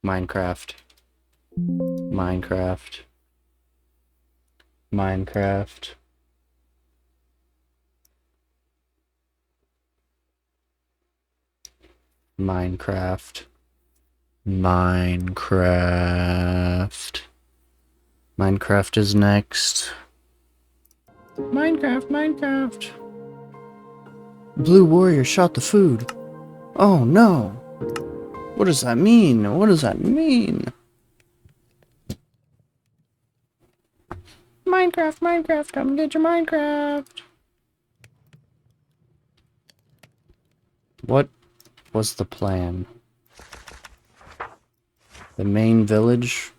Minecraft. Minecraft. Minecraft. Minecraft. Minecraft. Minecraft is next. Minecraft. Blue Warrior shot the food. Oh no. What does that mean? What does that mean? Minecraft, come get your Minecraft. What was the plan? The main village?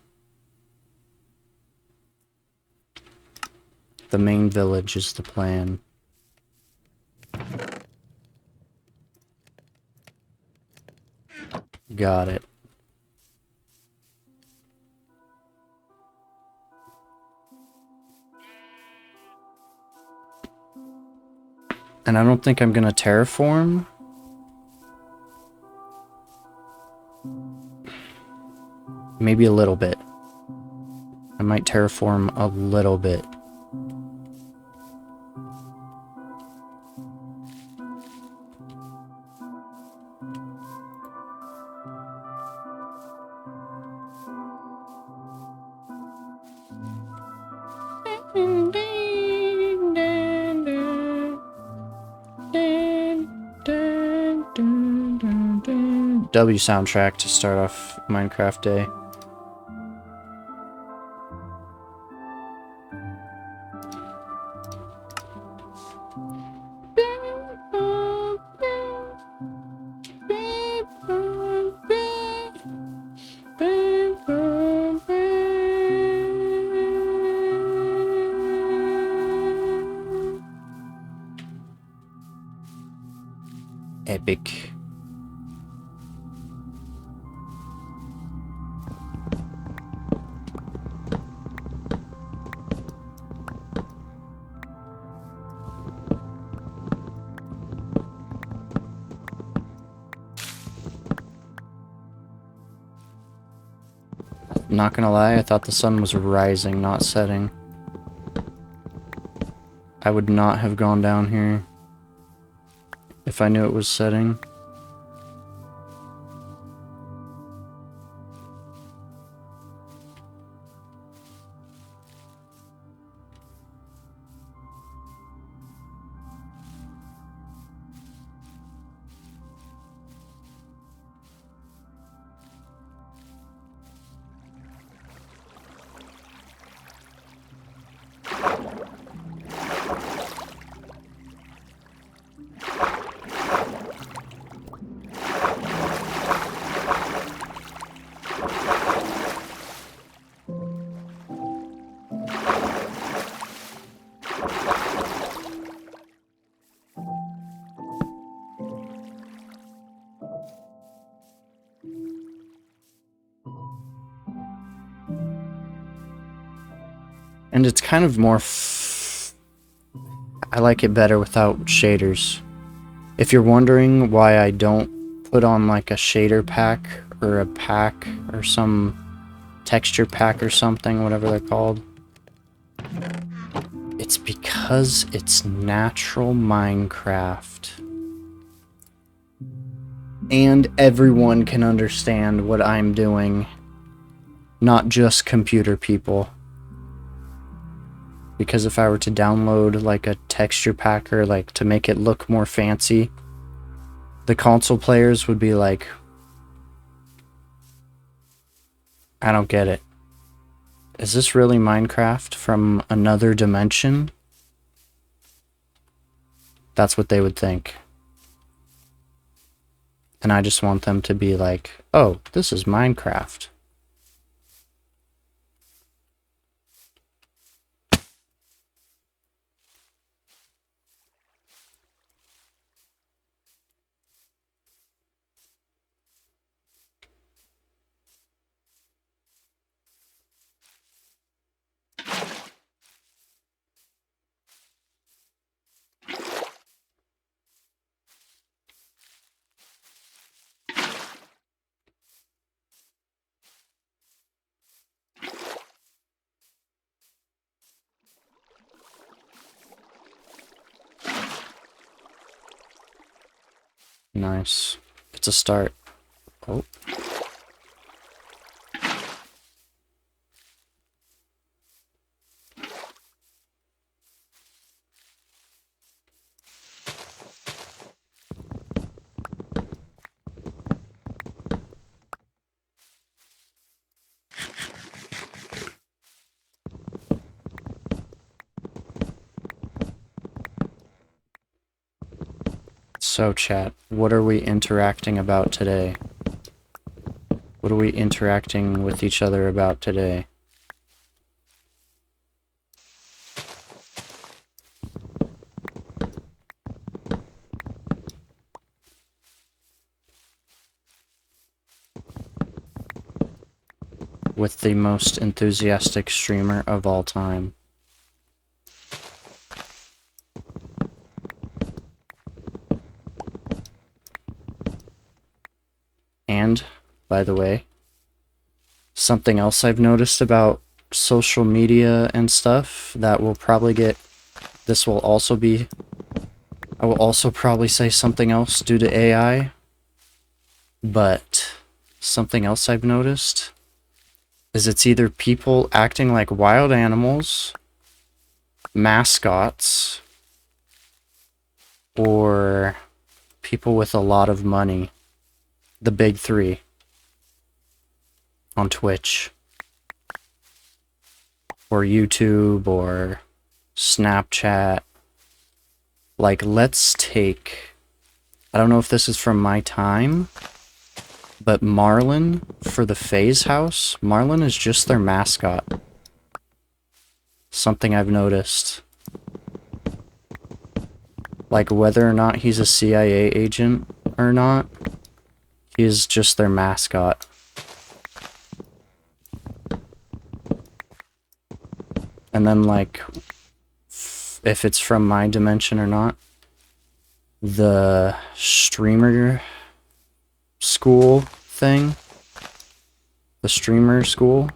The main village is the plan. Got it. And I don't think I'm gonna terraform. Maybe a little bit. I might terraform a little bit. W soundtrack to start off Minecraft Day. Epic. Not gonna lie, I thought the sun was rising, not setting. I would not have gone down here if I knew it was setting. And it's kind of more I like it better without shaders. If you're wondering why I don't put on like a shader pack or a pack or some texture pack or something, whatever they're called, it's because it's natural Minecraft. And everyone can understand what I'm doing, not just computer people. Because if I were to download like a texture packer, like to make it look more fancy, the console players would be like, I don't get it. Is this really Minecraft from another dimension? That's what they would think. And I just want them to be like, oh, this is Minecraft. Nice. It's a start. Oh. So chat, what are we interacting about today? What are we interacting with each other about today? With the most enthusiastic streamer of all time. And, by the way, something else I've noticed about social media and stuff that will probably get... This will also be... I will also probably say something else due to AI. But something else I've noticed is it's either people acting like wild animals, mascots, or people with a lot of money. The big three on Twitch or YouTube or Snapchat. Like, let's take, I don't know if this is from my time, but Marlin for the FaZe house, Marlin is just their mascot. Something I've noticed. Like, whether or not he's a CIA agent or not, he's just their mascot. And then, like, if it's from my dimension or not, the streamer school thing, the streamer school,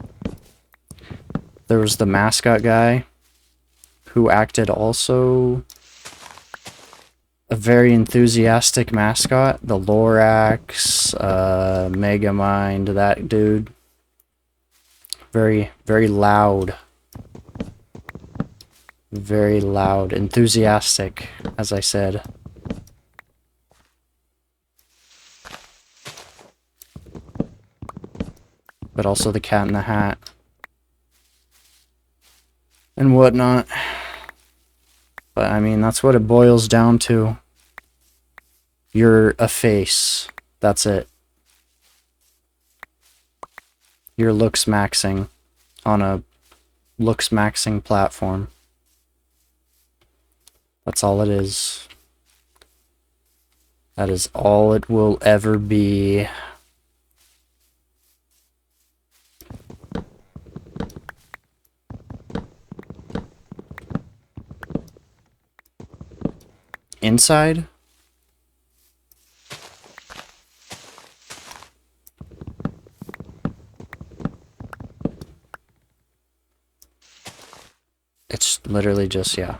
there was the mascot guy who acted also a very enthusiastic mascot, the Lorax, Megamind, that dude. Very, very loud. Very loud, enthusiastic, as I said. But also the Cat in the Hat. And whatnot. But I mean, that's what it boils down to. You're a face. That's it. You're looks maxing on a looks maxing platform. That's all it is. That is all it will ever be. Inside? It's literally just, yeah.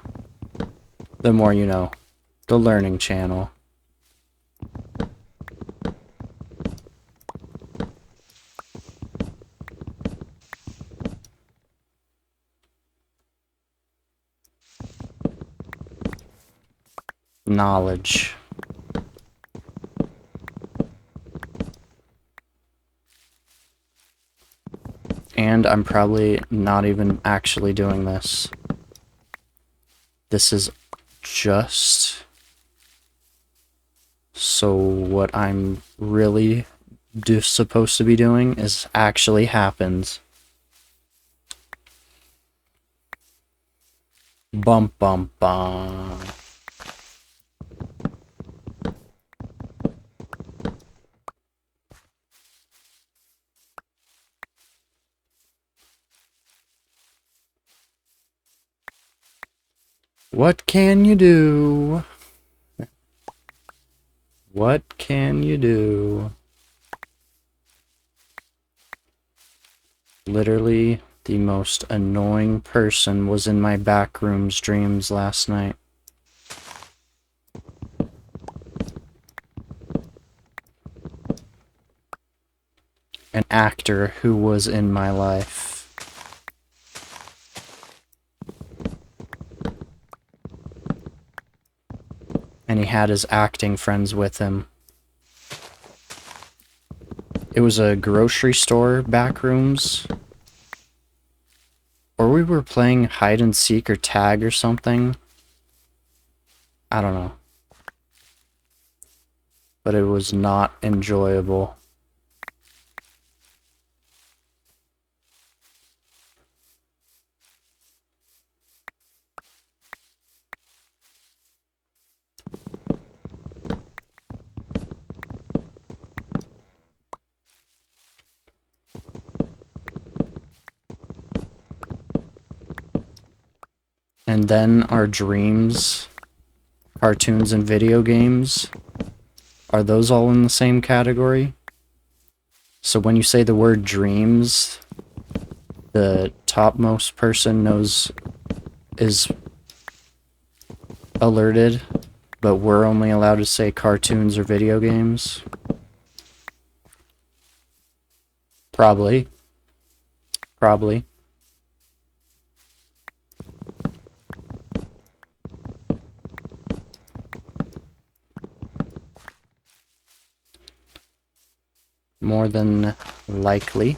The more you know. The learning channel. Knowledge. And I'm probably not even actually doing this. This is just so what I'm really supposed to be doing is actually happens. Bum bum bum. What can you do? What can you do? Literally, the most annoying person was in my backroom streams last night. an actor who was in my life. And he had his acting friends with him. It was a grocery store back rooms. Or we were playing hide and seek or tag or something. I don't know. But it was not enjoyable. And then our dreams, cartoons, and video games, are those all in the same category? So when you say the word dreams, the topmost person is alerted, but we're only allowed to say cartoons or video games? Probably. Probably. More than likely.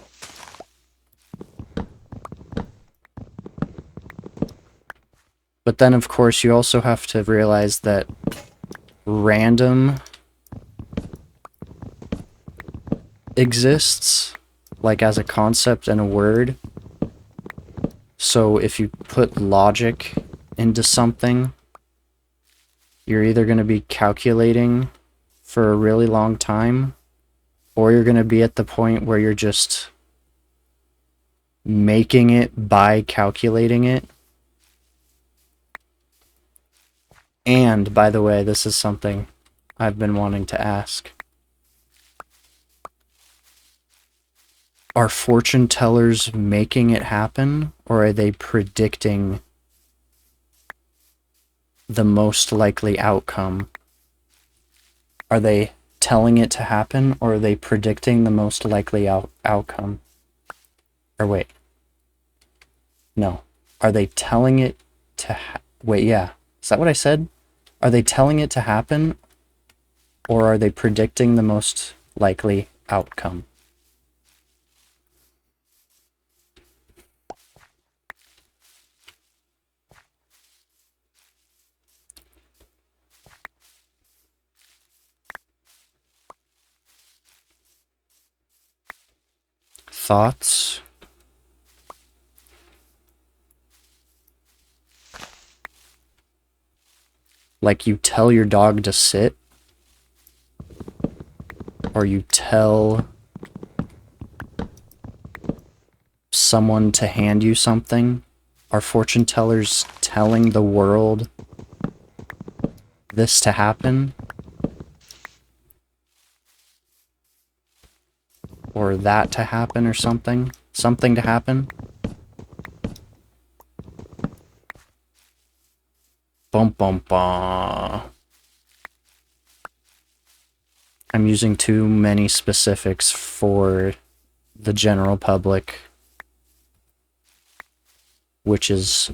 But then, of course, you also have to realize that random exists, like as a concept and a word. So if you put logic into something, you're either going to be calculating for a really long time, or you're going to be at the point where you're just making it by calculating it. And, by the way, this is something I've been wanting to ask. Are fortune tellers making it happen, or are they predicting the most likely outcome? Are they telling it to happen, or are they predicting the most likely outcome? Or wait. No. Are they telling it to wait, yeah. Is that what I said? Are they telling it to happen, or are they predicting the most likely outcome? Thoughts? Like you tell your dog to sit? Or you tell someone to hand you something? Are fortune tellers telling the world this to happen? Or that to happen or something? Something to happen? Bum bum bum. I'm using too many specifics for the general public, which is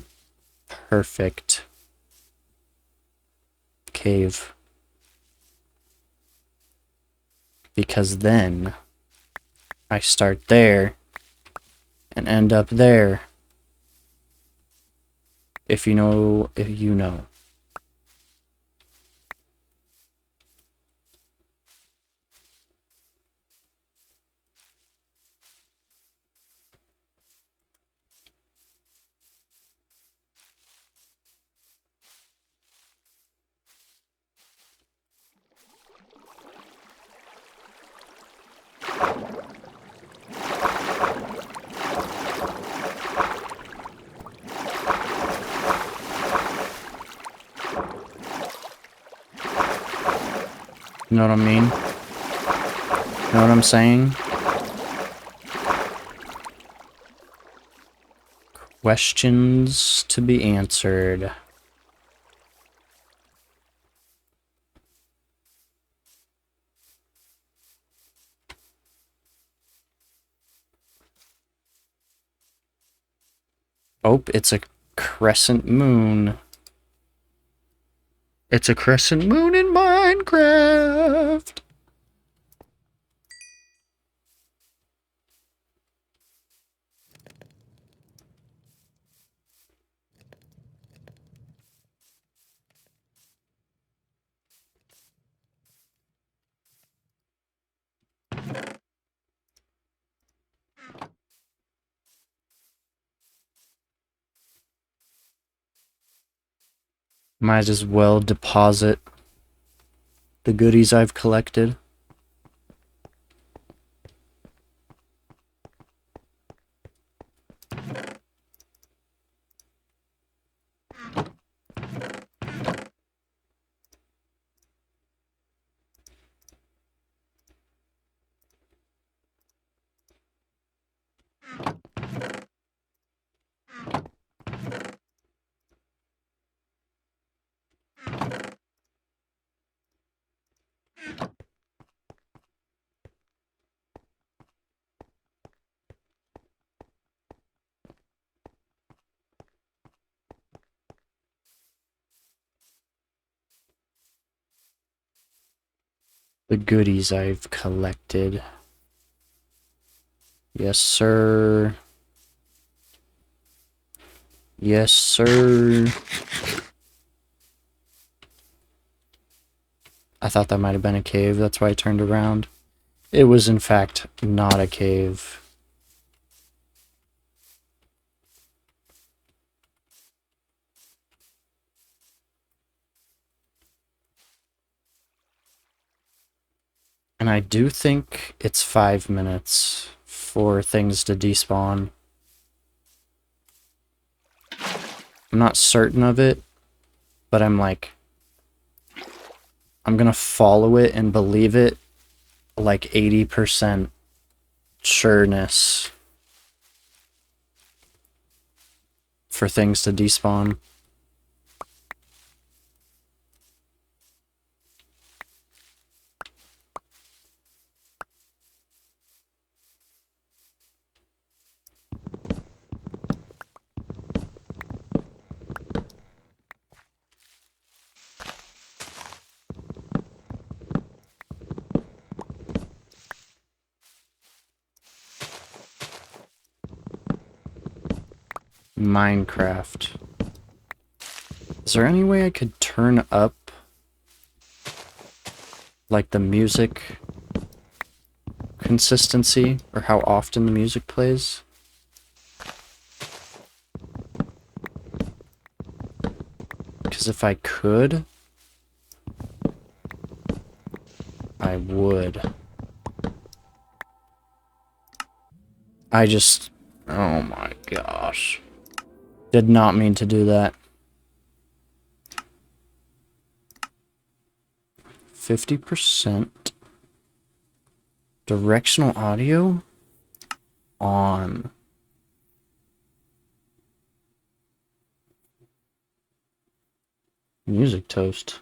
perfect. Cave. Because then I start there and end up there. If you know, if you know. You know what I mean? You know what I'm saying? Questions to be answered. Oh, it's a crescent moon. It's a crescent moon in Minecraft. Might as well deposit the goodies I've collected. The goodies I've collected. Yes, sir. Yes, sir. I thought that might have been a cave, that's why I turned around. It was, in fact, not a cave. And I do think it's 5 minutes for things to despawn. I'm not certain of it, but I'm gonna follow it and believe it like 80% sureness for things to despawn. Minecraft. Is there any way I could turn up like the music consistency or how often the music plays? Because if I could, I would. Oh my gosh. Did not mean to do that. 50%. Directional audio on. Music toast.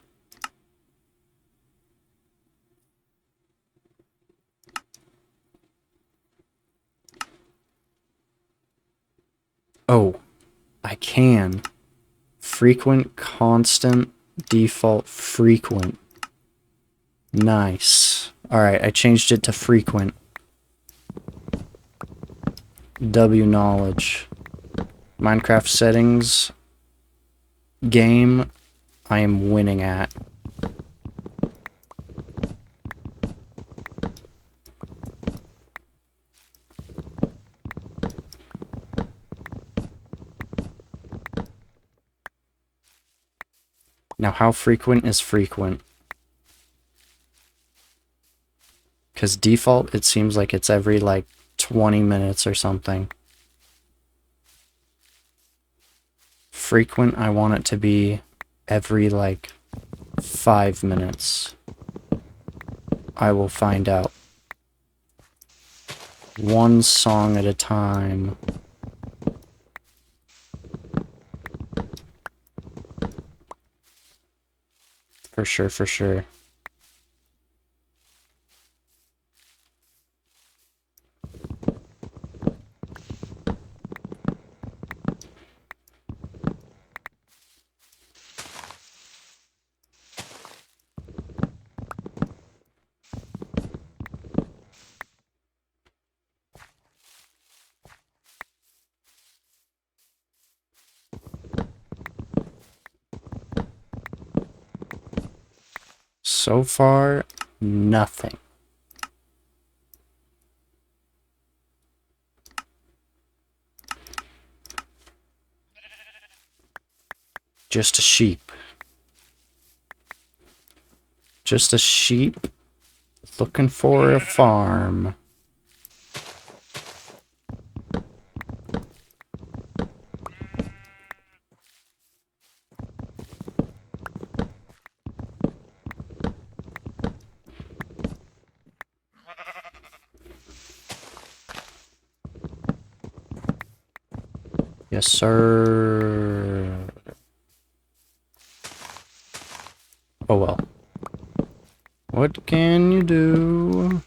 Oh, I can. Frequent, constant, default, frequent. Nice. Alright, I changed it to frequent. W knowledge. Minecraft settings. Game, I am winning at. Now, how frequent is frequent? Because default, it seems like it's every, like, 20 minutes or something. Frequent, I want it to be every, like, 5 minutes. I will find out. One song at a time. For sure, for sure. So far, nothing. Just a sheep. Just a sheep looking for a farm. Yes, sir. Oh well. What can you do?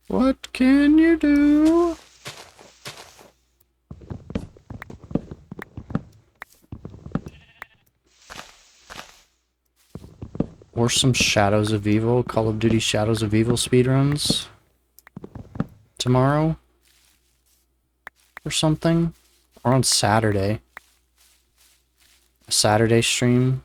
What can you do? Or some Shadows of Evil, Call of Duty Shadows of Evil speedruns tomorrow or something. Or on Saturday. A Saturday stream.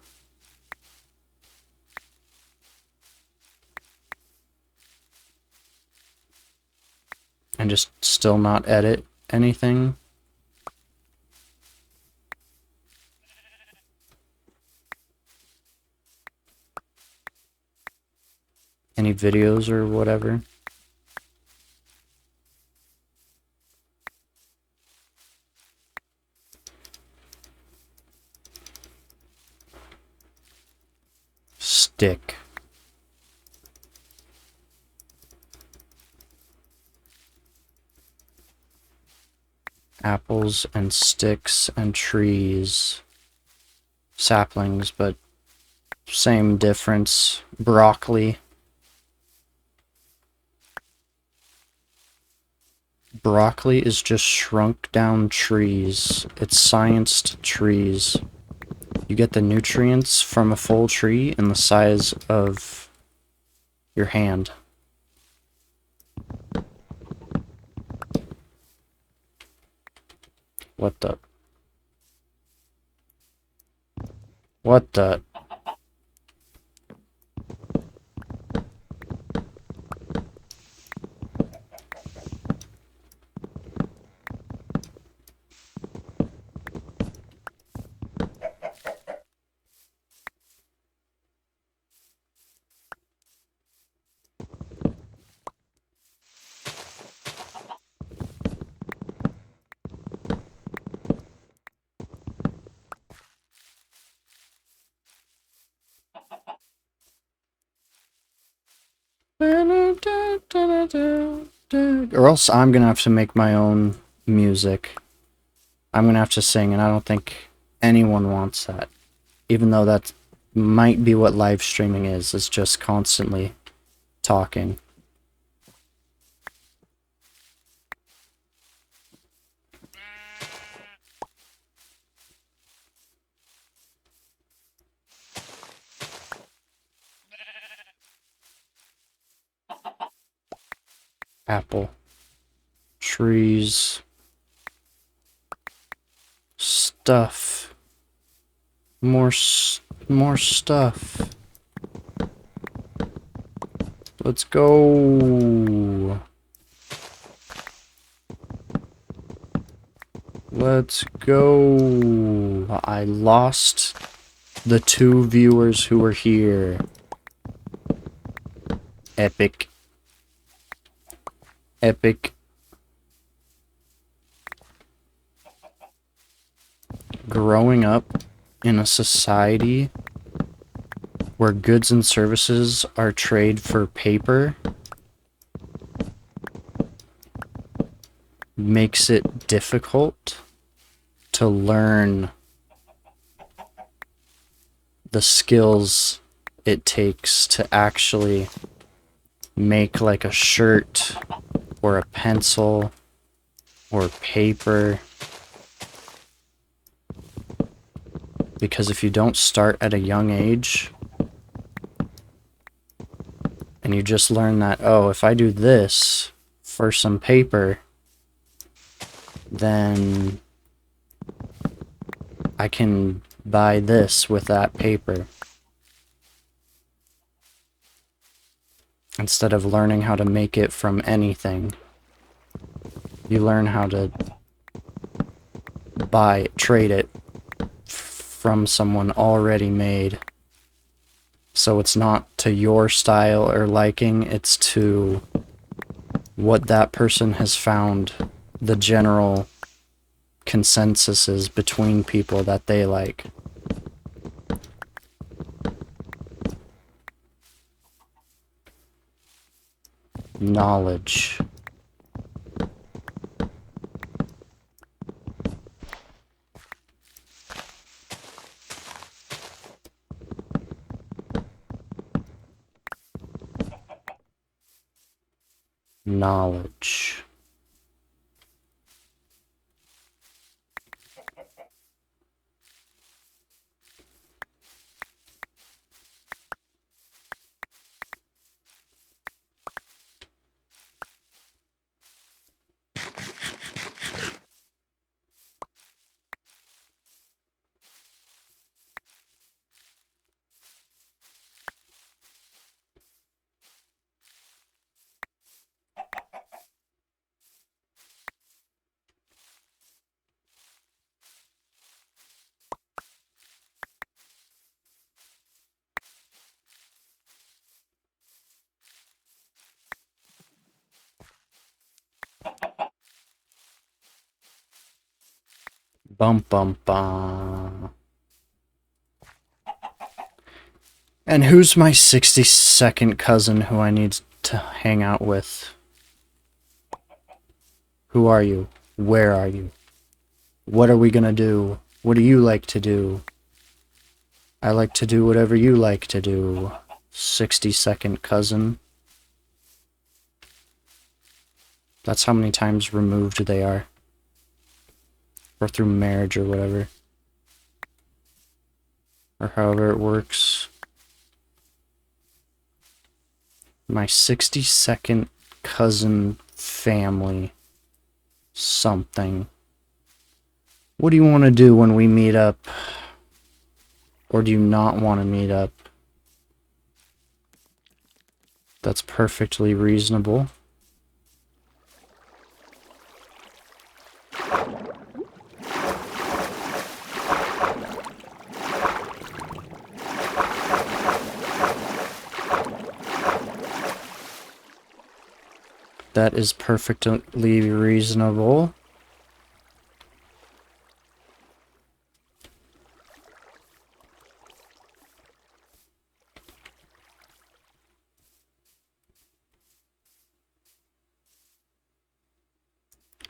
And just still not edit anything. Any videos or whatever. Stick. Apples and sticks and trees. Saplings, but same difference. Broccoli. Broccoli is just shrunk down trees. It's scienced trees. You get the nutrients from a full tree in the size of your hand. What the? What the? Or else I'm gonna have to make my own music. I'm gonna have to sing, and I don't think anyone wants that. Even though that might be what live streaming is. It's just constantly talking. Apple. Trees. Stuff. More stuff. Let's go. Let's go. I lost the 2 viewers who were here. Epic. Epic. Growing up in a society where goods and services are traded for paper makes it difficult to learn the skills it takes to actually make like a shirt or a pencil or paper. Because if you don't start at a young age and you just learn that, oh, if I do this for some paper, then I can buy this with that paper. Instead of learning how to make it from anything, you learn how to trade it from someone already made. So it's not to your style or liking, it's to what that person has found the general consensus is between people that they like. Knowledge. Knowledge. Bum bum bum. And who's my 62nd cousin who I need to hang out with? Who are you? Where are you? What are we gonna do? What do you like to do? I like to do whatever you like to do. 62nd cousin. That's how many times removed they are. Or through marriage or whatever. Or however it works. My 62nd cousin family. Something. What do you want to do when we meet up? Or do you not want to meet up? That's perfectly reasonable. That is perfectly reasonable.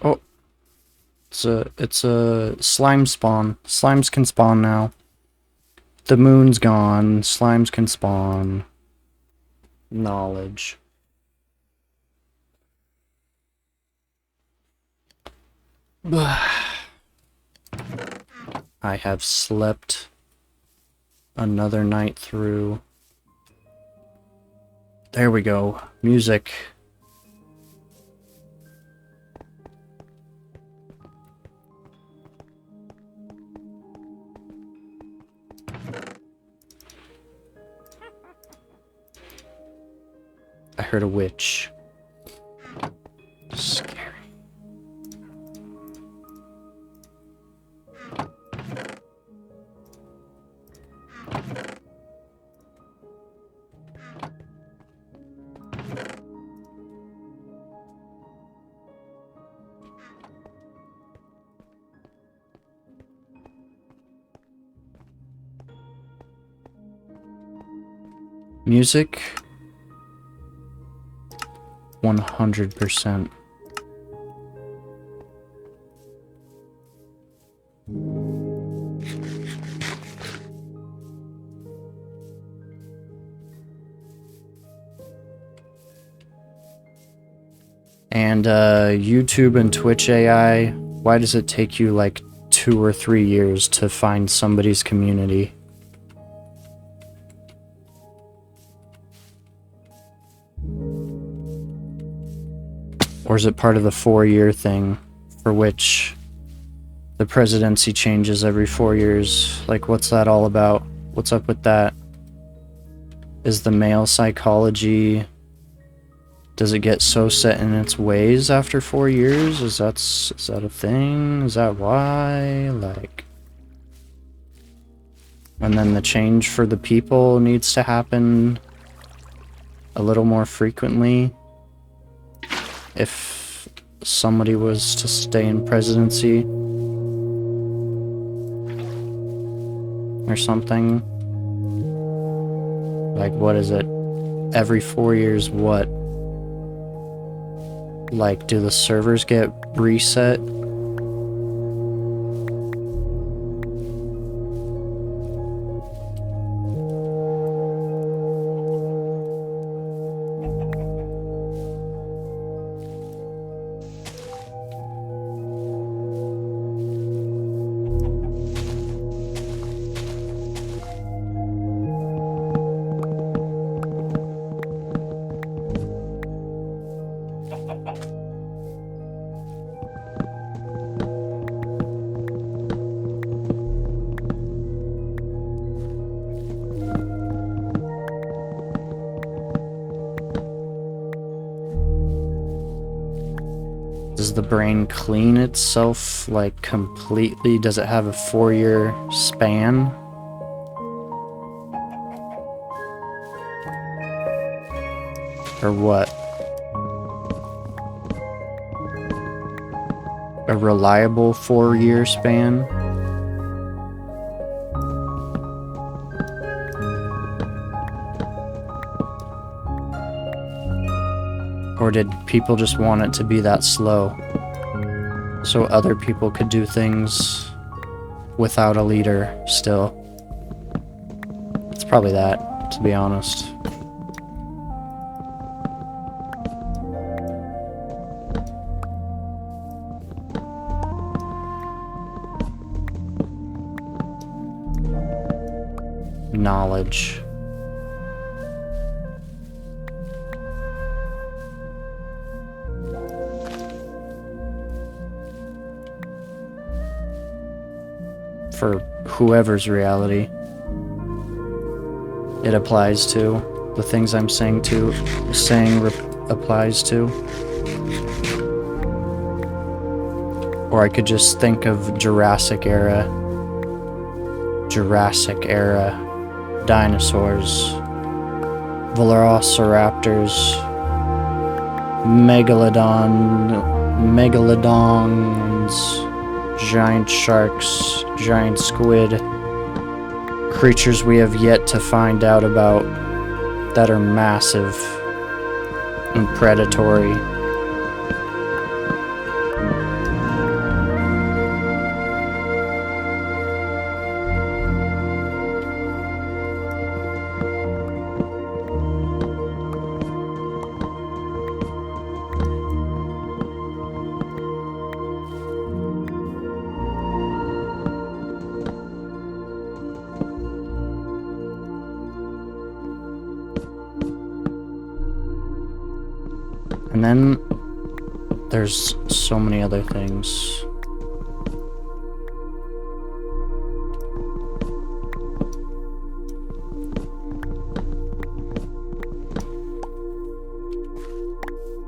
Oh. It's a slime spawn. Slimes can spawn now. The moon's gone. Slimes can spawn. Knowledge. I have slept another night through. There we go. Music. I heard a witch. Scary. Music. 100%. And YouTube and Twitch AI, why does it take you like 2 or 3 years to find somebody's community? Or is it part of the 4-year thing, for which the presidency changes every 4 years? Like, what's that all about? What's up with that? Is the male psychology Does it get so set in its ways after 4 years? Is that a thing? Is that why? Like, and then the change for the people needs to happen a little more frequently if somebody was to stay in presidency or something. Like, what is it? Every 4 years, what? Like, do the servers get reset? Does the brain clean itself, like, completely? Does it have a 4-year span? Or what? A reliable 4-year span? Or did people just want it to be that slow? So other people could do things without a leader still. It's probably that, to be honest. Knowledge. For whoever's reality it applies to, the things I'm saying applies to. Or I could just think of Jurassic era dinosaurs, velociraptors, megalodons, giant sharks, giant squid, creatures we have yet to find out about that are massive and predatory. And then there's so many other things.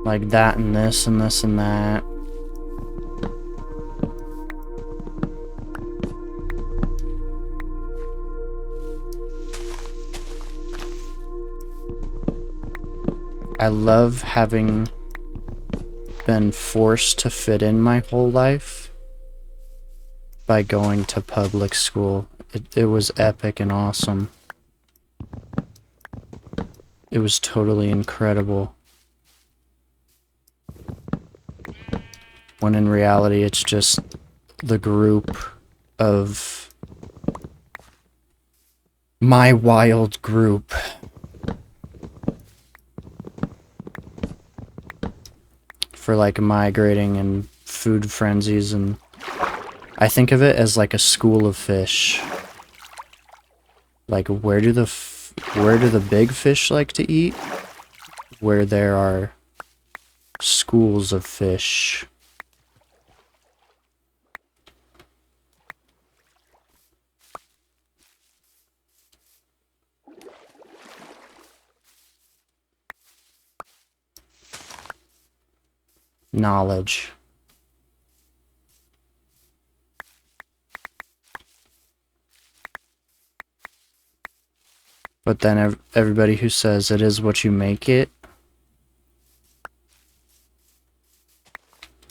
Like that and this and this and that. I love having been forced to fit in my whole life by going to public school. It was epic and awesome. It was totally incredible. When in reality, it's just the group of my wild group. For like migrating and food frenzies, and I think of it as like a school of fish. Like, where do the big fish like to eat? Where there are schools of fish. knowledge. But then everybody who says it is what you make it,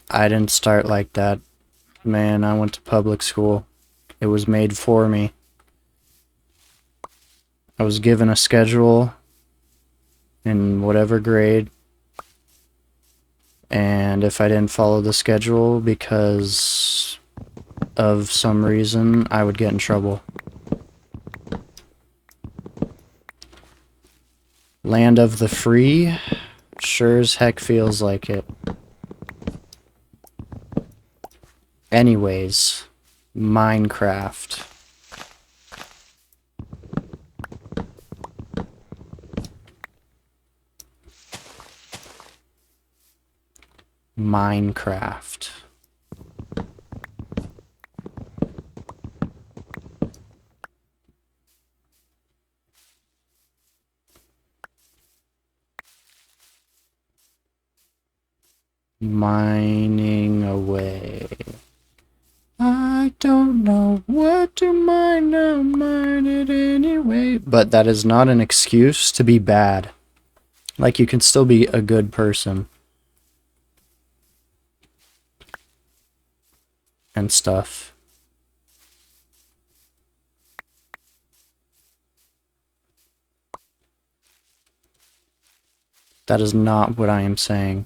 I didn't start like that. Man, I went to public school. It was made for me. I was given a schedule in whatever grade, and if I didn't follow the schedule because of some reason, I would get in trouble. Land of the free sure as heck feels like it. Anyways, Minecraft. Minecraft. Mining away. I don't know what to mine, I'll mine it anyway. But that is not an excuse to be bad. Like, you can still be a good person. And stuff. That is not what I am saying.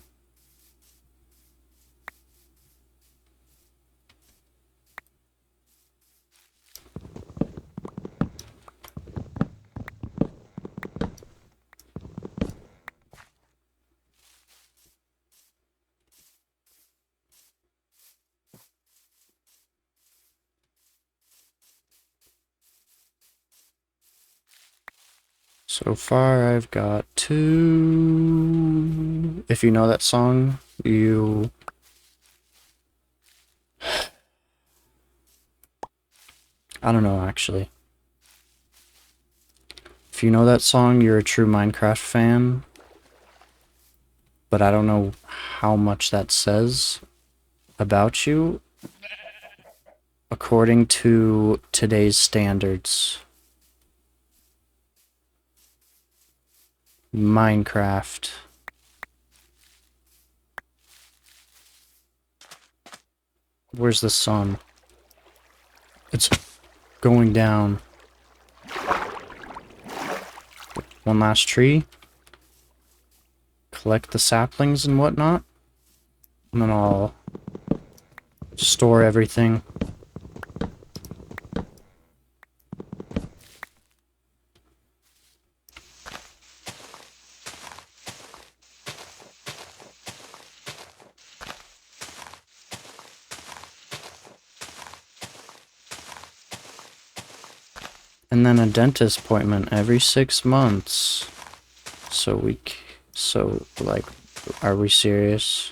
So far, I've got 2. If you know that song, you... I don't know, actually. If you know that song, you're a true Minecraft fan. But I don't know how much that says about you, according to today's standards. Minecraft. Where's the sun? It's going down. One last tree. Collect the saplings and whatnot. And then I'll store everything. And then a dentist appointment every 6 months. So like, are we serious?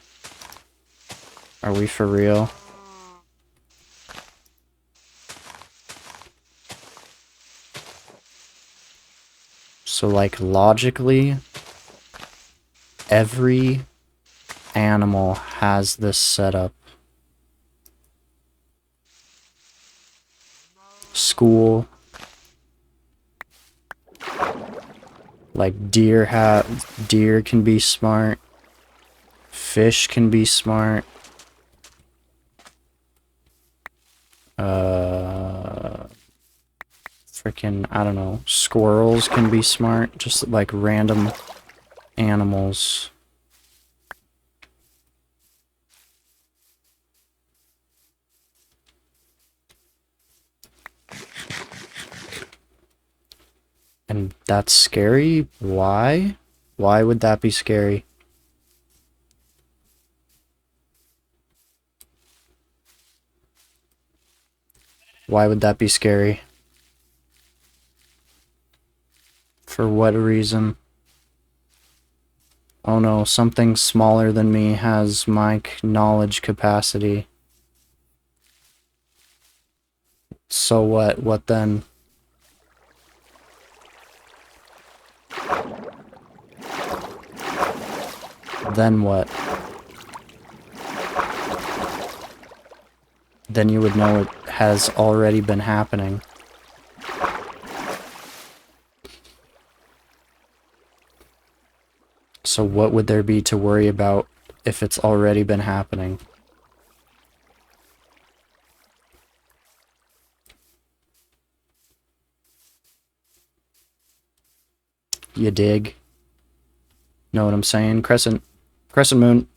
Are we for real? So, like, logically, every animal has this setup. School. Like, deer can be smart. Fish can be smart. Freaking, I don't know. Squirrels can be smart. Just like random animals. And that's scary? Why? Why would that be scary? Why would that be scary? For what reason? Oh no, something smaller than me has my knowledge capacity. So what? What then? Then what? then you would know it has already been happening. So what would there be to worry about if it's already been happening? You dig? Know what I'm saying? Crescent moon.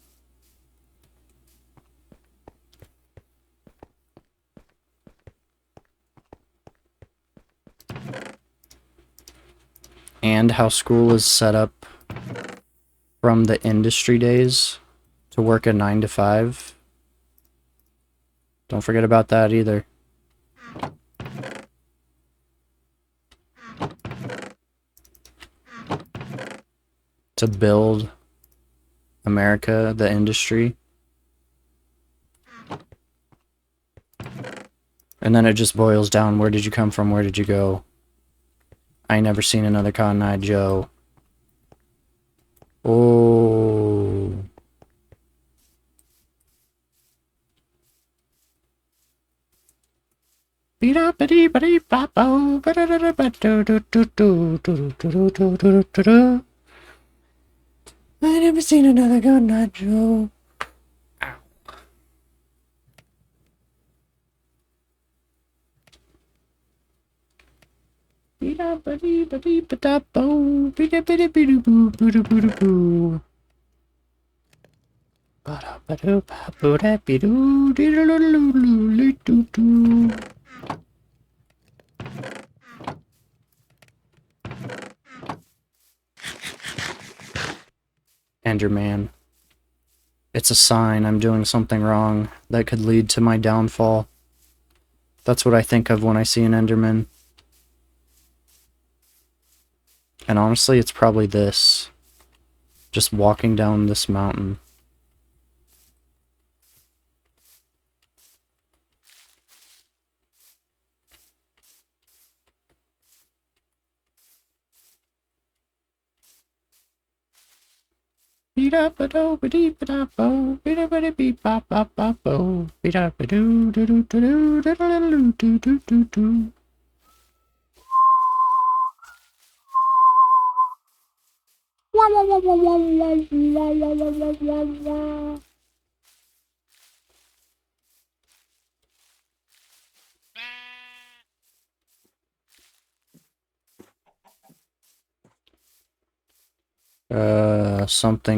And how school is set up from the industry days to work a 9 to 5. Don't forget about that either. To build America, the industry. And then it just boils down, where did you come from, where did you go? I ain't never seen another Cotton Eye Joe. Oh. I never seen another Cotton Eye Joe. Enderman. It's a sign I'm doing something wrong that could lead to my downfall. That's what I think of when I see an Enderman. And honestly, it's probably this. Just walking down this mountain.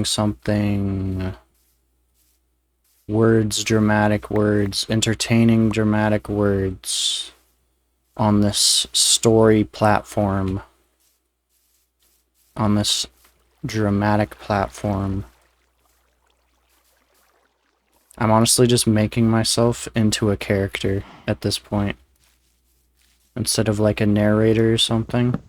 Something. Words, dramatic words, entertaining dramatic words on this story platform. On this dramatic platform. I'm honestly just making myself into a character at this point. Instead of like a narrator or something.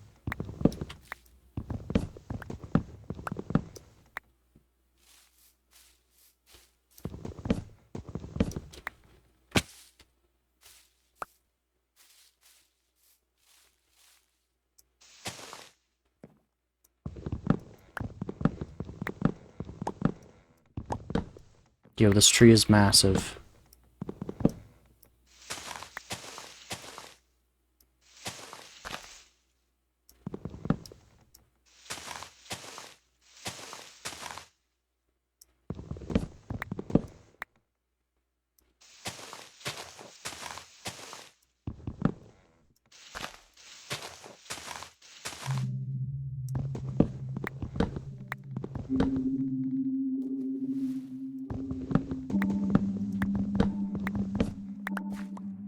Yo, this tree is massive.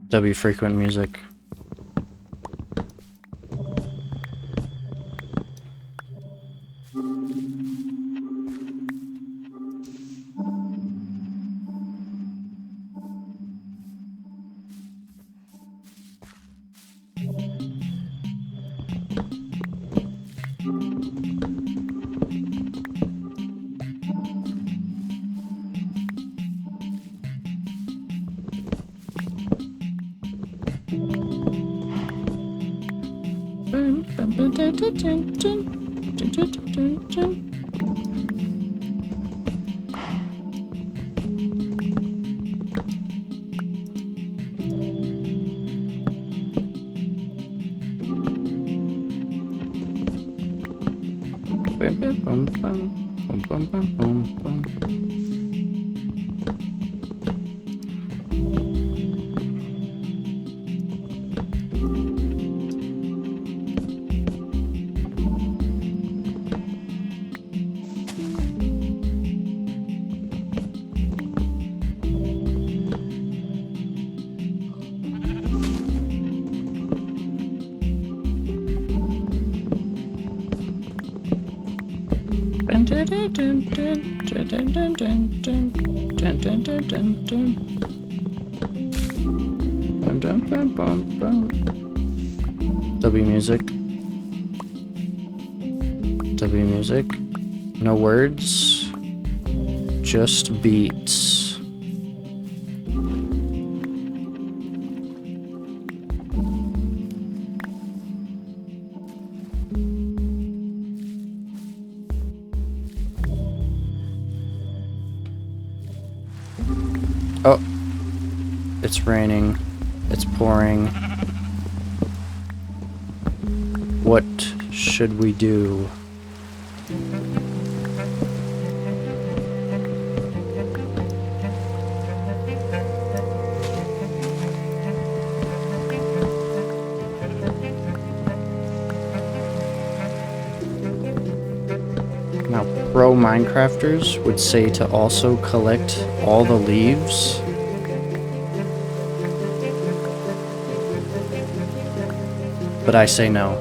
W frequent music. Boom, boom, boom, boom, boom, boom. W music. W music. No words. Just beats. Oh. It's raining. It's pouring. What should we do? Now, pro Minecrafters would say to also collect all the leaves. But I say no.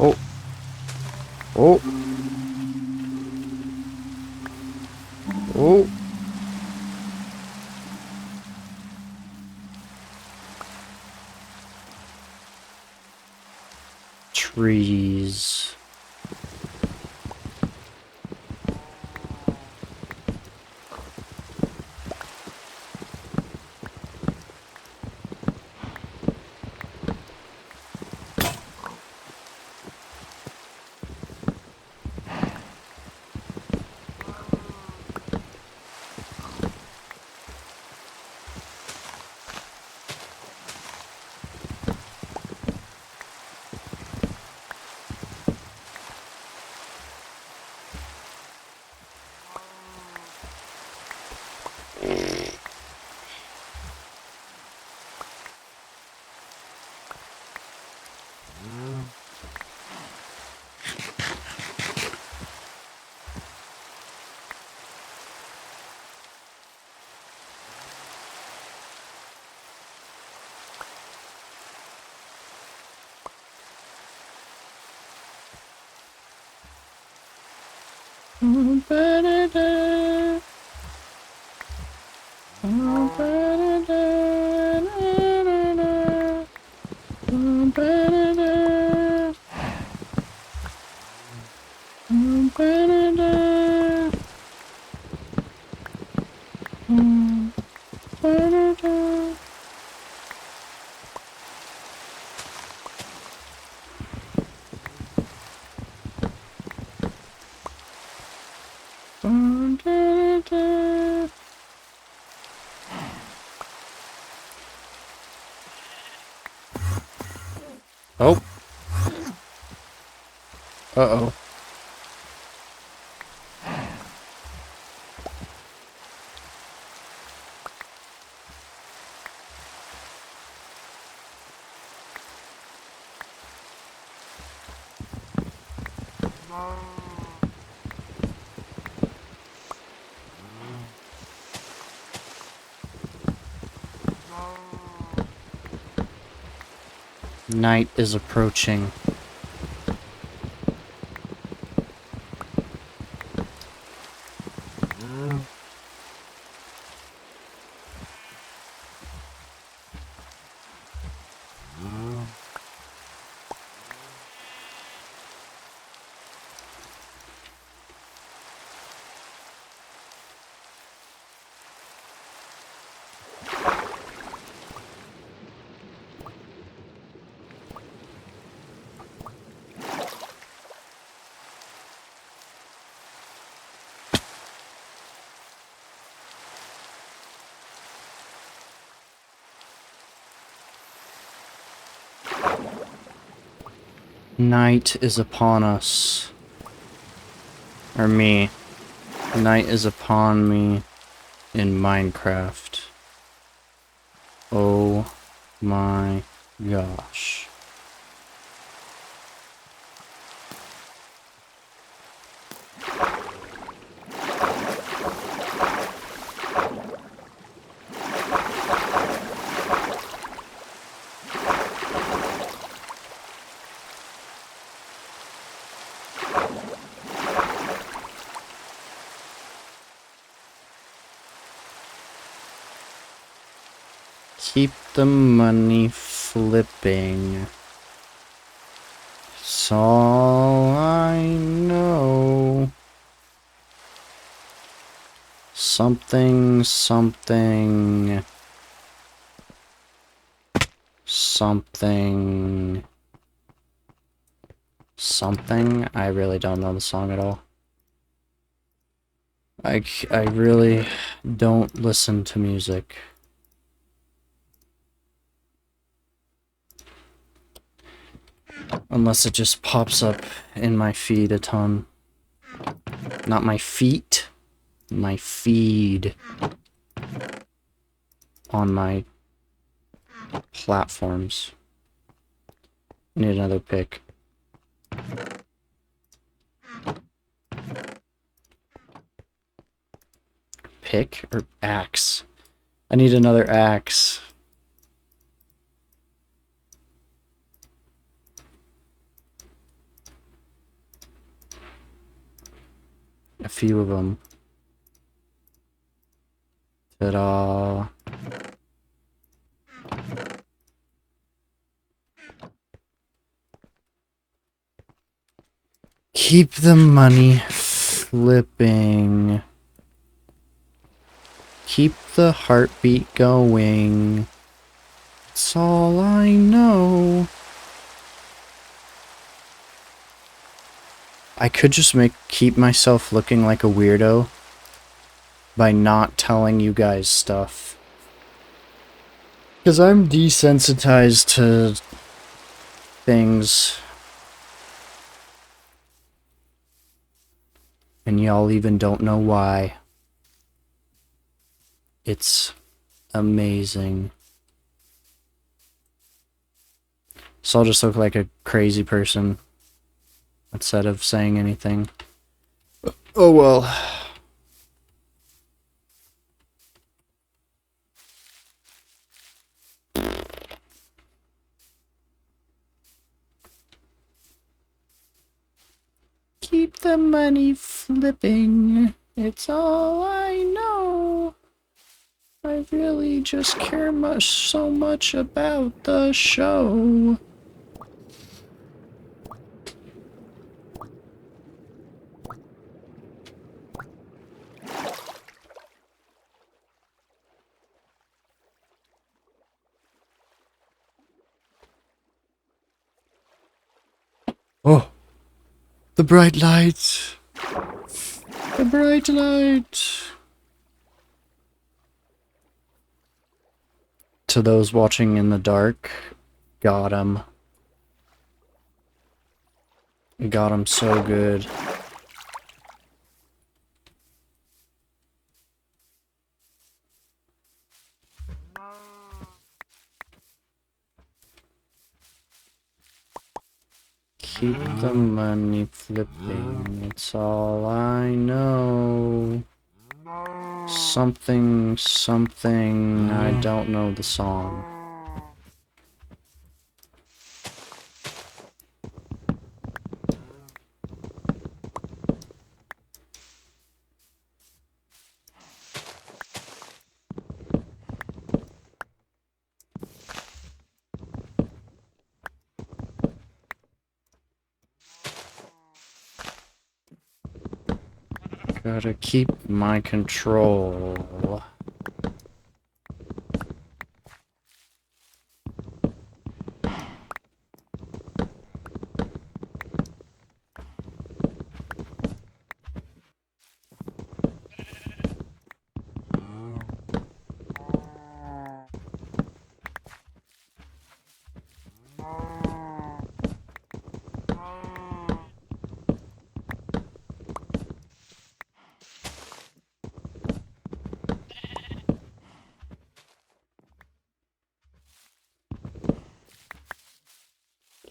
Oh. Oh. Oh. Trees. Oh. Uh-oh. Night is approaching. Night is upon us. Or me. Night is upon me in Minecraft. Oh my gosh. Keep the money flipping. It's all I know. Something, something. Something. Something? I really don't know the song at all. I really don't listen to music. Unless it just pops up in my feed a ton. Not my feet. My feed. On my platforms. I need another pick. Pick or axe? I need another axe. A few of them. Ta-da. Keep the money flipping. Keep the heartbeat going. It's all I know. I could just keep myself looking like a weirdo by not telling you guys stuff. Because I'm desensitized to things. And y'all even don't know why. It's amazing. So I'll just look like a crazy person instead of saying anything. Oh well. Keep the money flipping. It's all I know. I really just care so much about the show. Oh, the bright light. The bright light. To those watching in the dark, got him. Got him so good. Keep the money flipping, it's all I know. Something, something, I don't know the song. Gotta keep my control.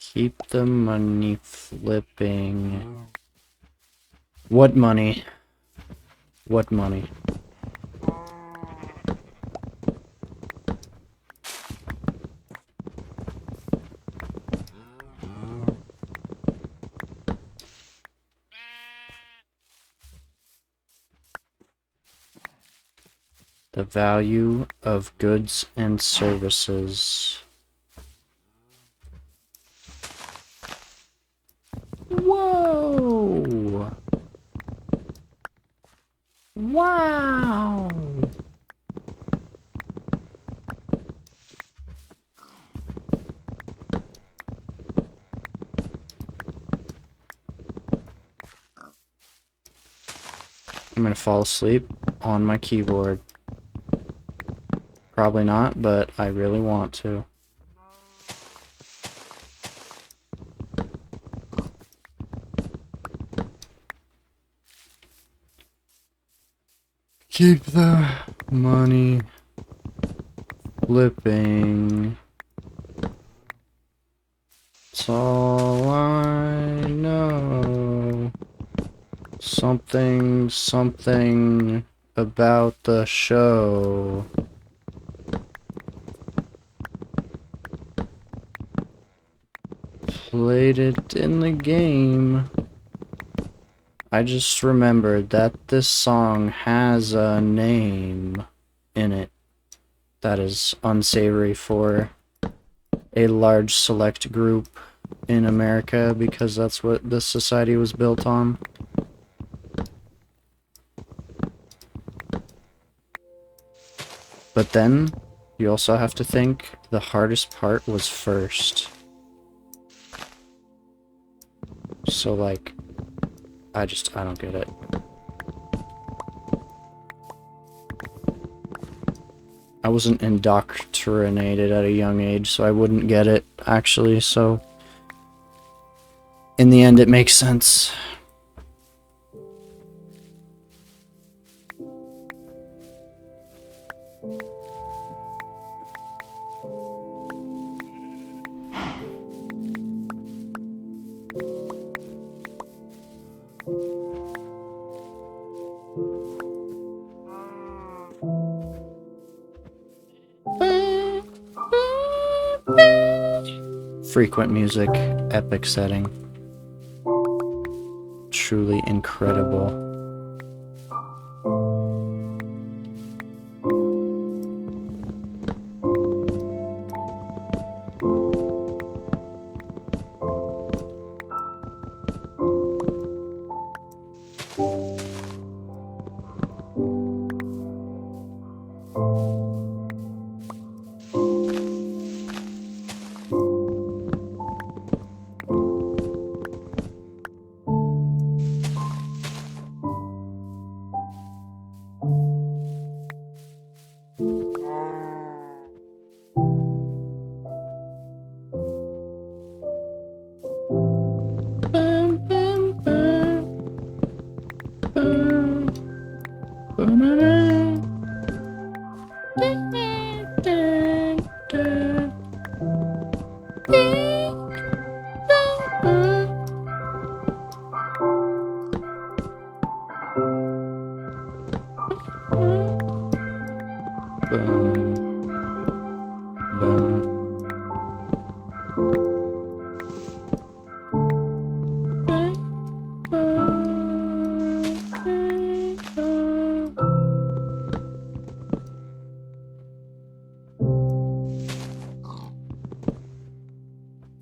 Keep the money flipping. What money? What money? The value of goods and services. Whoa! Wow! I'm gonna fall asleep on my keyboard. Probably not, but I really want to. Keep the money flipping. It's all I know. Something, something about the show. Played it in the game. I just remembered that this song has a name in it that is unsavory for a large select group in America, because that's what this society was built on. But then, you also have to think the hardest part was first. So, like, I don't get it. I wasn't indoctrinated at a young age, so I wouldn't get it, actually, so in the end, it makes sense. Frequent music, epic setting. Truly incredible. Boom. Boom.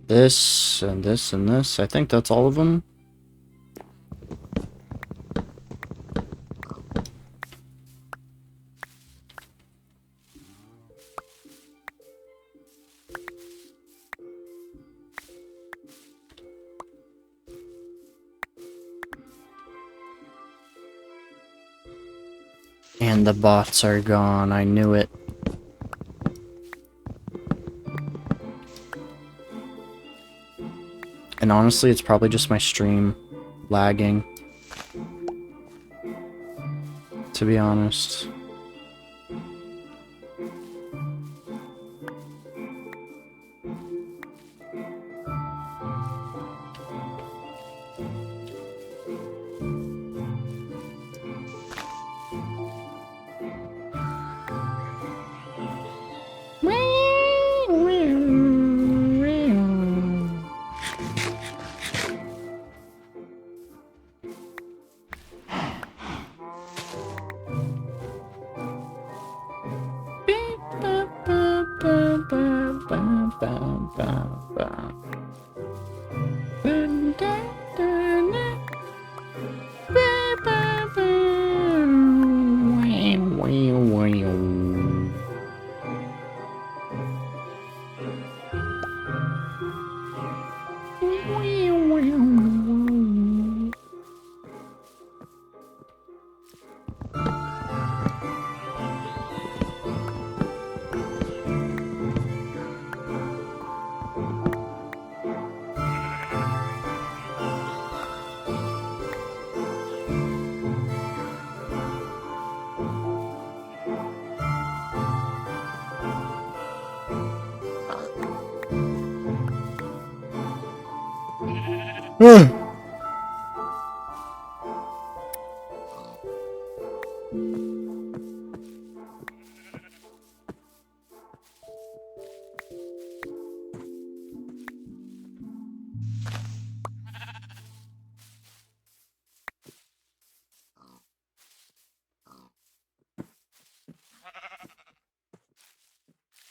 This and this and this. I think that's all of them. And the bots are gone. I knew it. And honestly, it's probably just my stream lagging. To be honest.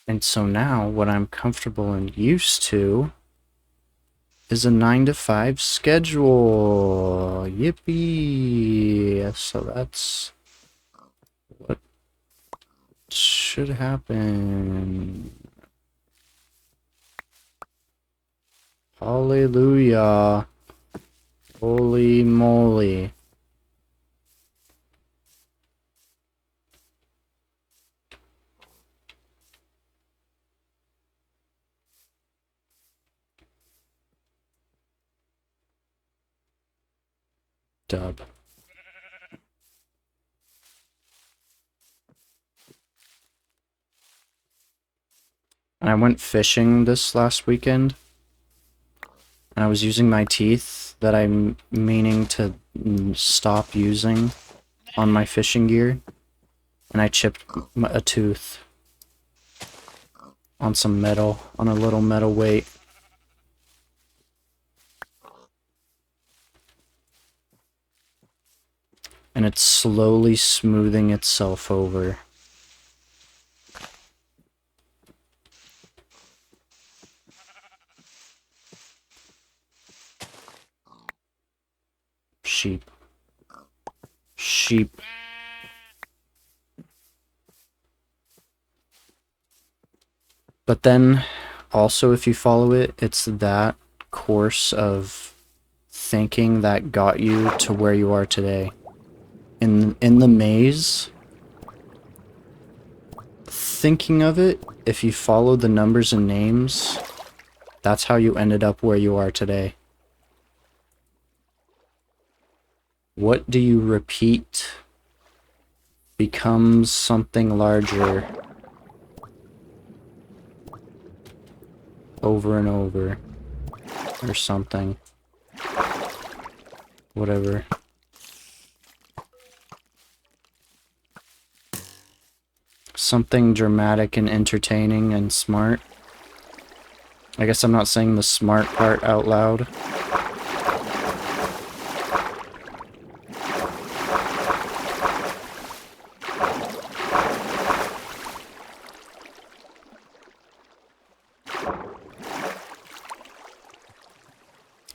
And so now, what I'm comfortable and used to is a 9 to 5 schedule. Yippee! So that's what should happen. Hallelujah. Holy moly. Dub. And I went fishing this last weekend. And I was using my teeth that I'm meaning to stop using on my fishing gear. And I chipped a tooth on some metal, on a little metal weight. And it's slowly smoothing itself over. Sheep. Sheep. But then, also if you follow it, it's that course of thinking that got you to where you are today. In the maze, thinking of it, if you follow the numbers and names, that's how you ended up where you are today. What do you repeat becomes something larger over and over, or something. Whatever. Something dramatic and entertaining and smart. I guess I'm not saying the smart part out loud.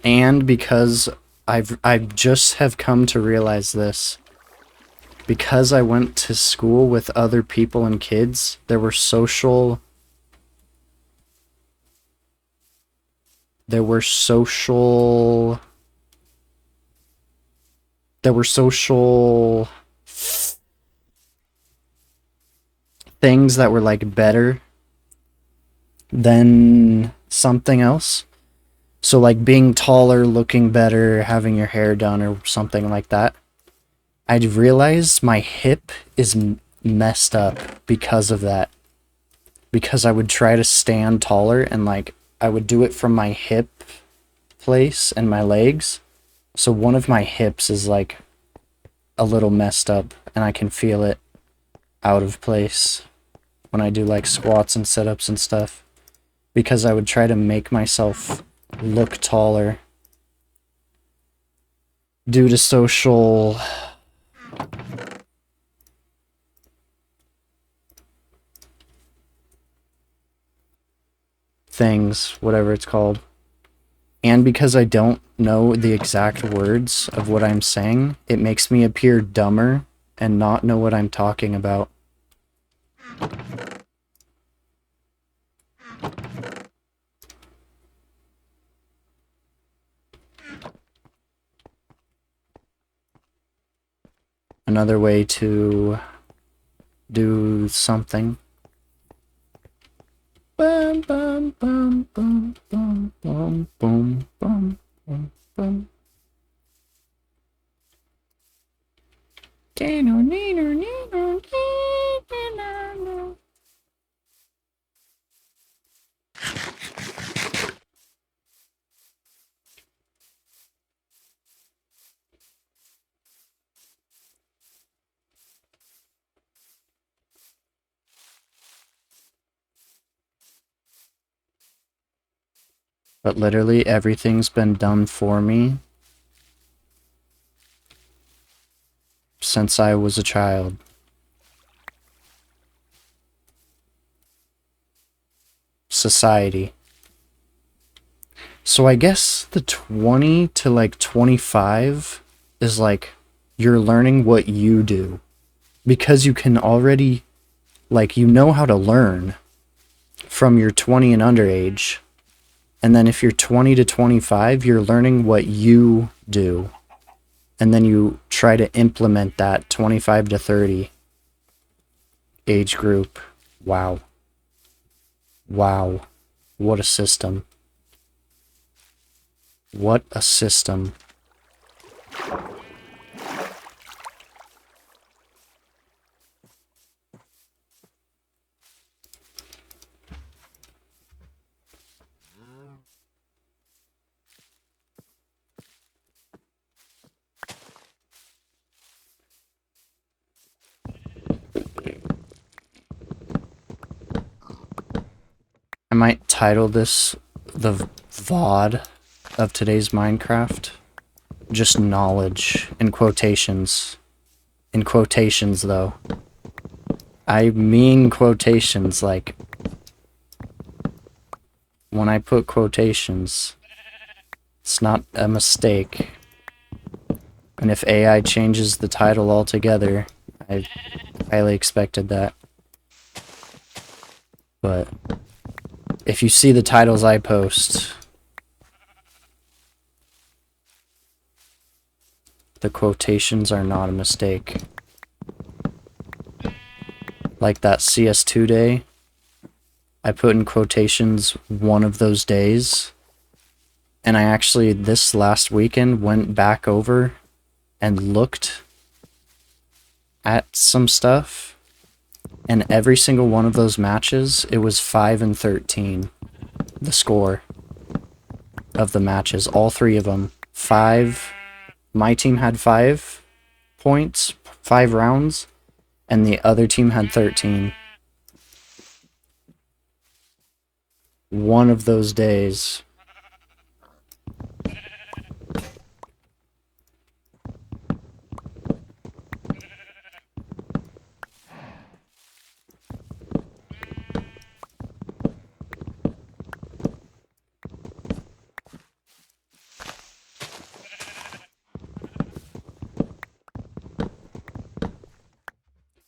And because I just have come to realize this. Because I went to school with other people and kids, there were social things that were like better than something else. So like being taller, looking better, having your hair done or something like that. I'd realized my hip is messed up because of that. Because I would try to stand taller and like I would do it from my hip place and my legs. So one of my hips is like a little messed up and I can feel it out of place when I do like squats and sit-ups and stuff. Because I would try to make myself look taller due to social things, whatever it's called. And because I don't know the exact words of what I'm saying, it makes me appear dumber and not know what I'm talking about. Another way to do something. Bum, bum, bum, bum, bum, bum, bum, bum, bum, bum. But literally everything's been done for me since I was a child. Society. So I guess the 20 to like 25 is like you're learning what you do. Because you can already, like, you know how to learn from your 20 and under age. And then if you're 20 to 25, you're learning what you do. And then you try to implement that 25 to 30 age group. Wow. Wow. What a system. What a system. I might title this the VOD of today's Minecraft. Just knowledge, in quotations. In quotations, though. I mean quotations, like, when I put quotations, it's not a mistake. And if AI changes the title altogether, I highly expected that. But if you see the titles I post, the quotations are not a mistake. Like that CS2 day, I put in quotations one of those days. And I actually, this last weekend, went back over and looked at some stuff. And every single one of those matches, it was 5-13. The score of the matches, all three of them. 5. My team had 5 points, 5 rounds, and the other team had 13. one of those days.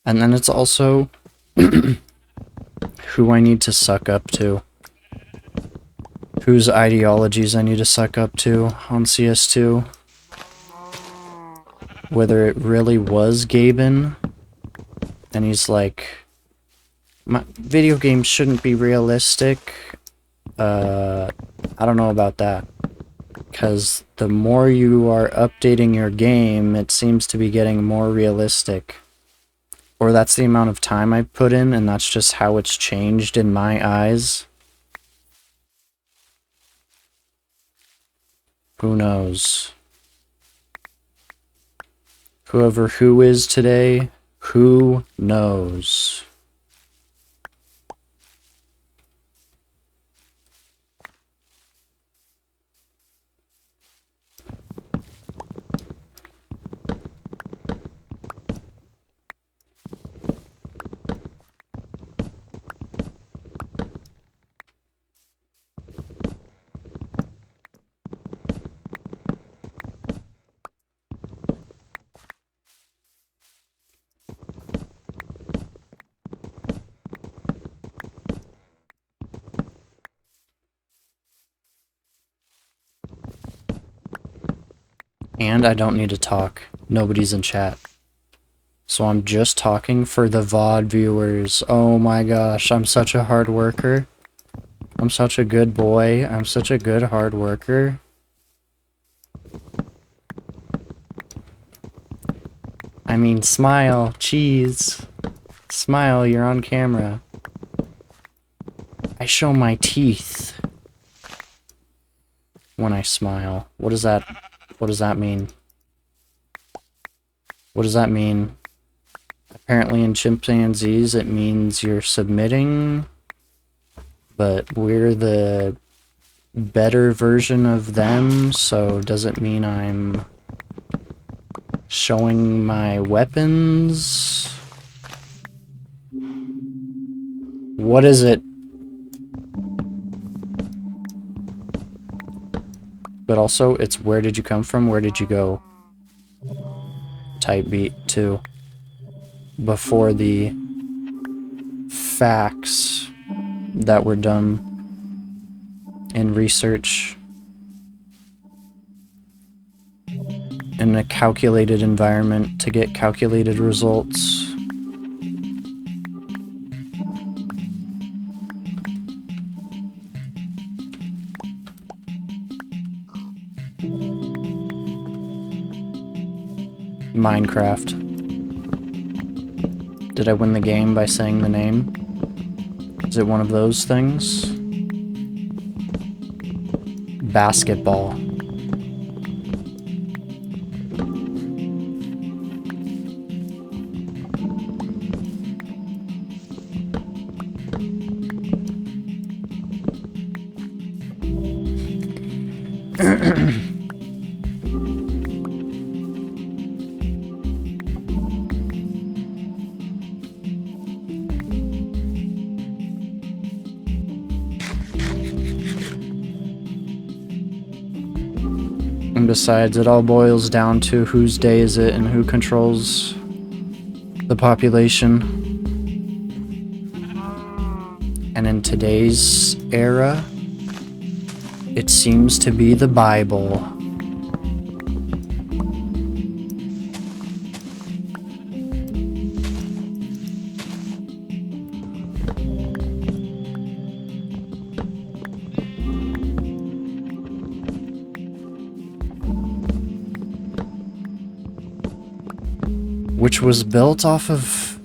And then it's also who I need to suck up to. Whose ideologies I need to suck up to on CS2. Whether it really was Gaben, and he's like, video games shouldn't be realistic. I don't know about that. Because the more you are updating your game, it seems to be getting more realistic. Or that's the amount of time I put in, and that's just how it's changed in my eyes. Who knows? Whoever who is today, who knows? And I don't need to talk. Nobody's in chat. So I'm just talking for the VOD viewers. Oh my gosh, I'm such a hard worker. I'm such a good boy. I'm such a good hard worker. I mean, smile. Cheese. Smile, you're on camera. I show my teeth when I smile. What does that mean? What does that mean? Apparently in chimpanzees it means you're submitting, but we're the better version of them, so does it mean I'm showing my weapons? What is it? But also, it's where did you come from? Where did you go? Type beat too. Before the facts that were done in research in a calculated environment to get calculated results. Minecraft. Did I win the game by saying the name? Is it one of those things? Basketball. And besides, it all boils down to whose day is it and who controls the population. And in today's era, it seems to be the Bible. Which was built off of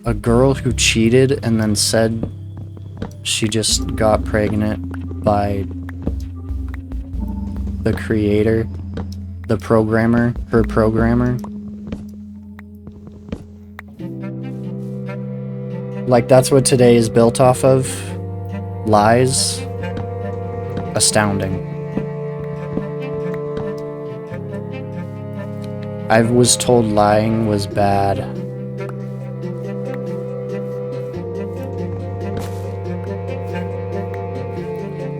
a girl who cheated and then said she just got pregnant by the creator, the programmer, her programmer. Like, that's what today is built off of. Lies, astounding. I was told lying was bad.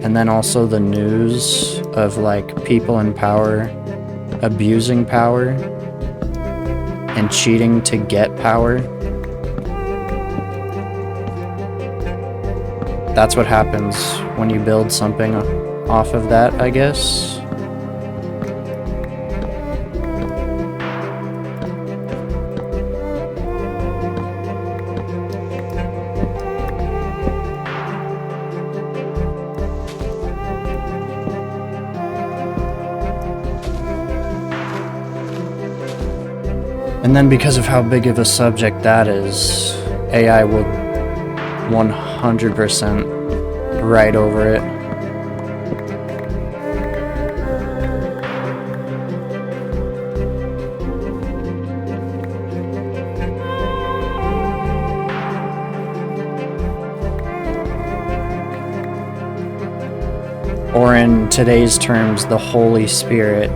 And then also the news of like people in power abusing power and cheating to get power. That's what happens when you build something off of that, I guess. And then because of how big of a subject that is, AI will 100% write over it. Or in today's terms, the Holy Spirit.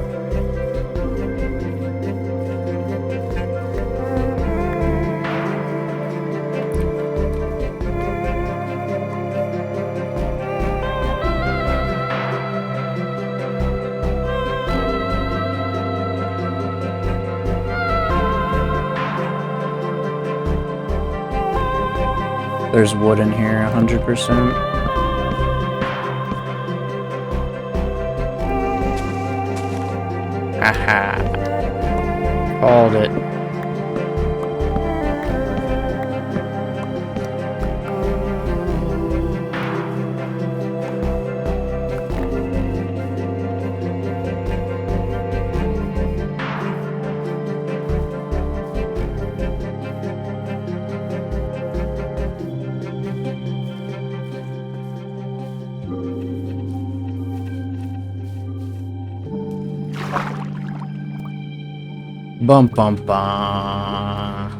There's wood in here, 100%. Haha. Called it. Bum bum bum.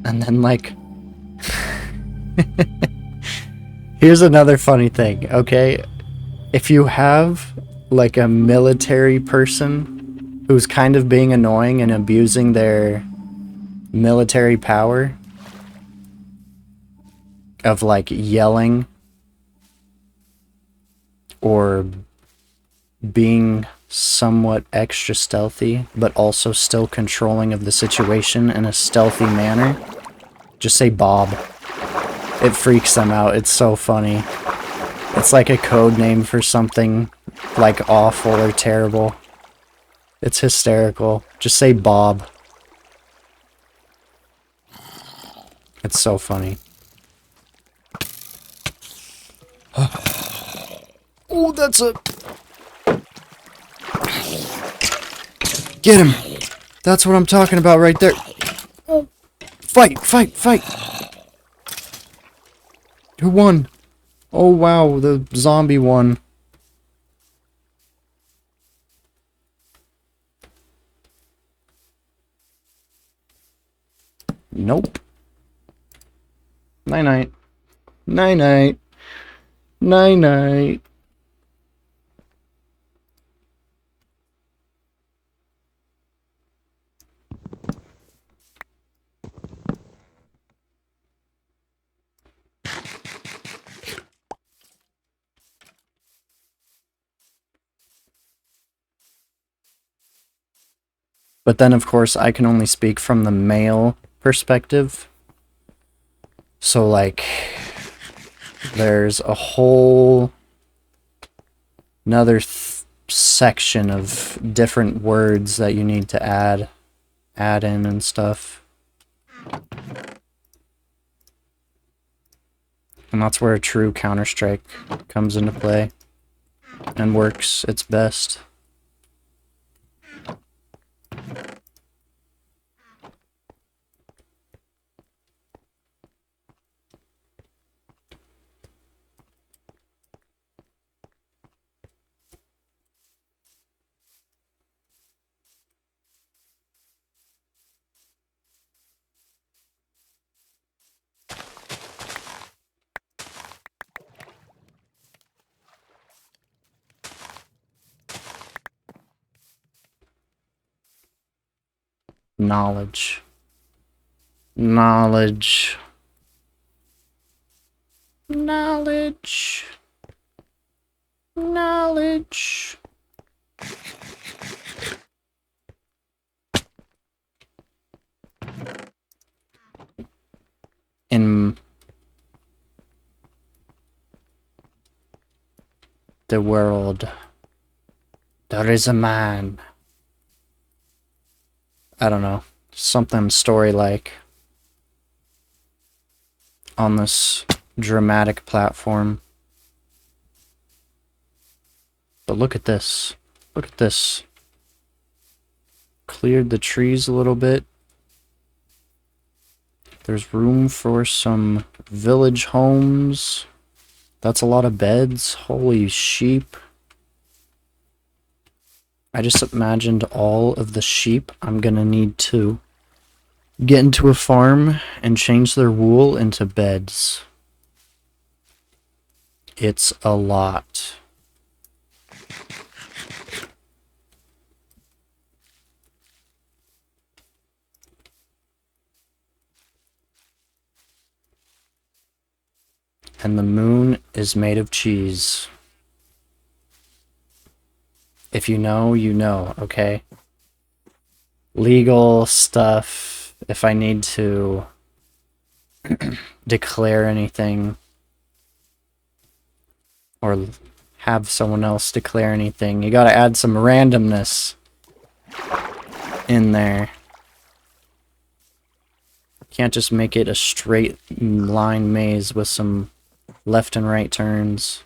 And then like here's another funny thing, okay? If you have like a military person who's kind of being annoying and abusing their military power of like yelling or being somewhat extra stealthy, but also still controlling of the situation in a stealthy manner, just say Bob. It freaks them out. It's so funny. It's like a code name for something like awful or terrible. It's hysterical. Just say Bob. It's so funny. Oh, that's a... Get him! That's what I'm talking about right there. Oh. Fight, fight, fight! Who won? Oh wow, the zombie won. Nope. Night-night. Night-night. Night-night. But then, of course, I can only speak from the male perspective. So, like, there's a whole another section of different words that you need to add in and stuff. And that's where a true Counter-Strike comes into play and works its best. knowledge. Knowledge. Knowledge. Knowledge. In the world, there is a man. I don't know. Something story-like on this dramatic platform. But look at this. Look at this. Cleared the trees a little bit. There's room for some village homes. That's a lot of beds. Holy sheep. I just imagined all of the sheep I'm gonna need to get into a farm and change their wool into beds. It's a lot. And the moon is made of cheese. If you know, you know, okay? Legal stuff, if I need to declare anything, or have someone else declare anything, you gotta add some randomness in there. Can't just make it a straight line maze with some left and right turns.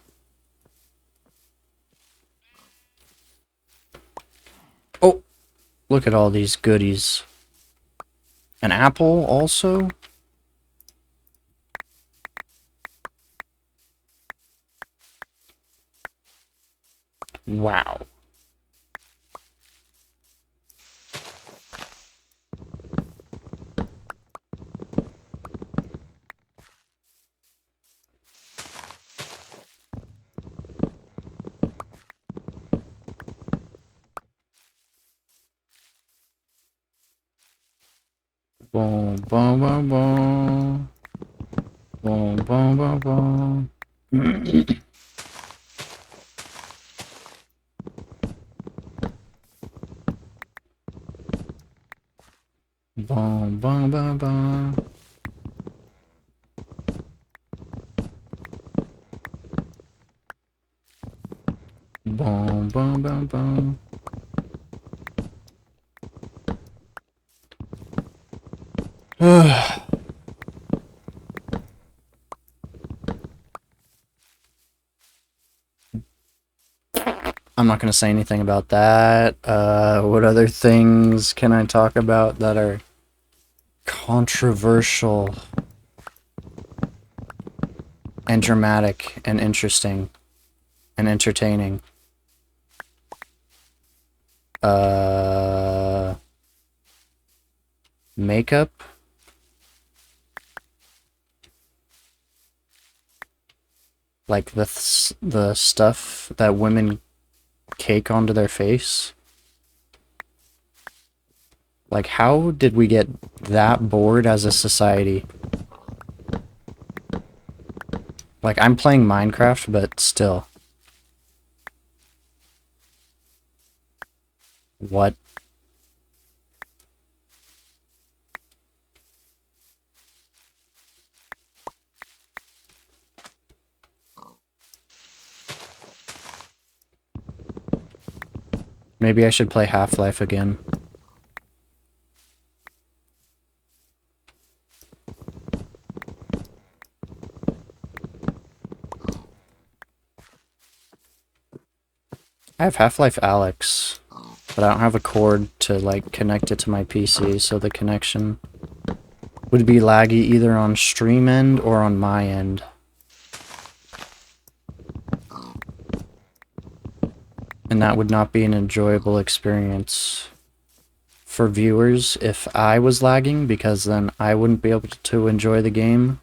Oh, look at all these goodies. An apple also? Wow. Boom, boom, boom, boom. Boom, boom, boom, boom. Boom, boom, boom, boom. Boom, boom, boom, boom. I'm not going to say anything about that. What other things can I talk about that are controversial and dramatic and interesting and entertaining? Makeup? Like the stuff that women cake onto their face? Like, how did we get that bored as a society? Like, I'm playing Minecraft, but still. What? Maybe I should play Half-Life again. I have Half-Life Alyx, but I don't have a cord to, like, connect it to my PC, so the connection would be laggy either on stream end or on my end. And that would not be an enjoyable experience for viewers if I was lagging, because then I wouldn't be able to enjoy the game.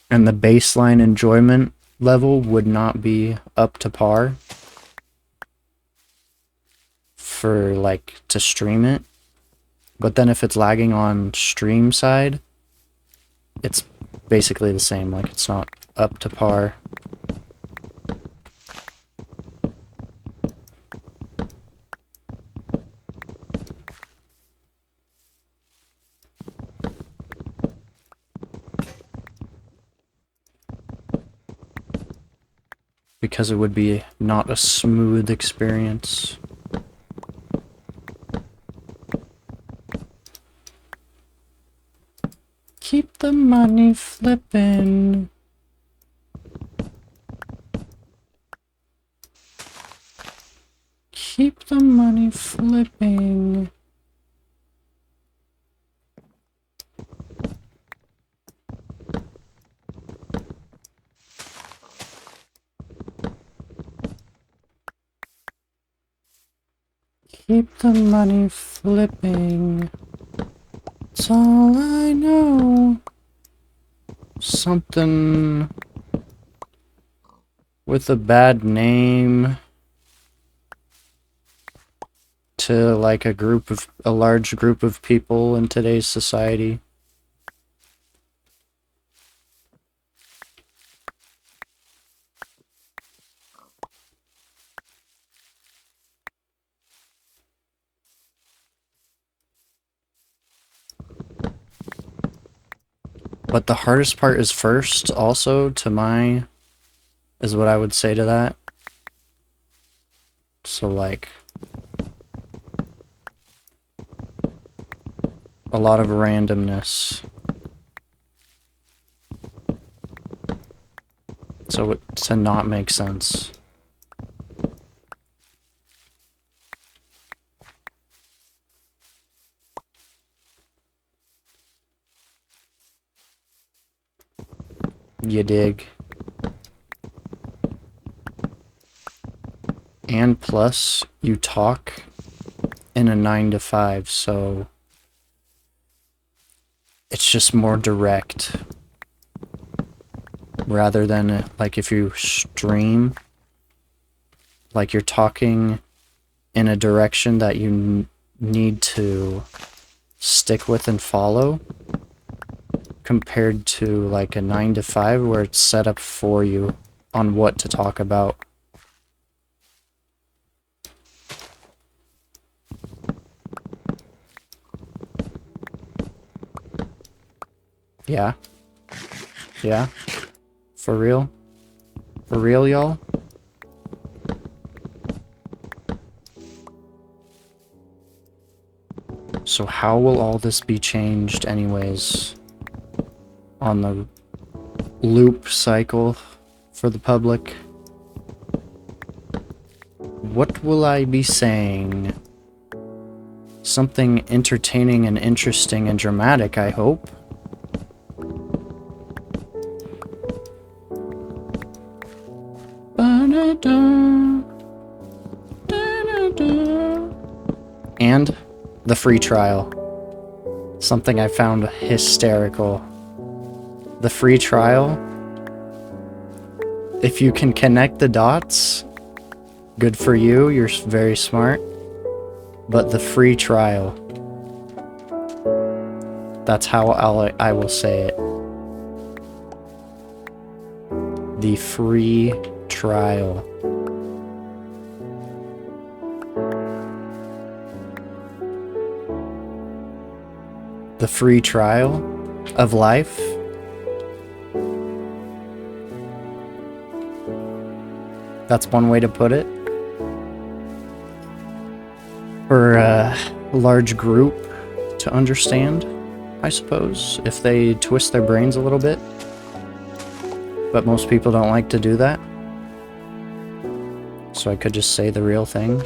And the baseline enjoyment level would not be up to par for, like, to stream it. But then if it's lagging on stream side, it's basically the same, like it's not up to par. Because it would be not a smooth experience. Keep the money flipping. Keep the money flipping. Keep the money flipping. That's all I know. Something with a bad name to like a large group of people in today's society. But the hardest part is first, also, is what I would say to that. So, like, a lot of randomness. So, to not make sense. You dig? And plus, you talk in a 9 to 5, so it's just more direct. Rather than, like, if you stream, like, you're talking in a direction that you need to stick with and follow, compared to, like, a 9 to 5 where it's set up for you on what to talk about. Yeah. Yeah. For real? For real, y'all? So how will all this be changed anyways? On the loop cycle for the public? What will I be saying? Something entertaining and interesting and dramatic, I hope. And the free trial. Something I found hysterical. The free trial, if you can connect the dots, good for you, you're very smart. But the free trial, that's how I will say it. The free trial. The free trial of life. That's one way to put it. For a large group to understand, I suppose, if they twist their brains a little bit. But most people don't like to do that. So I could just say the real thing.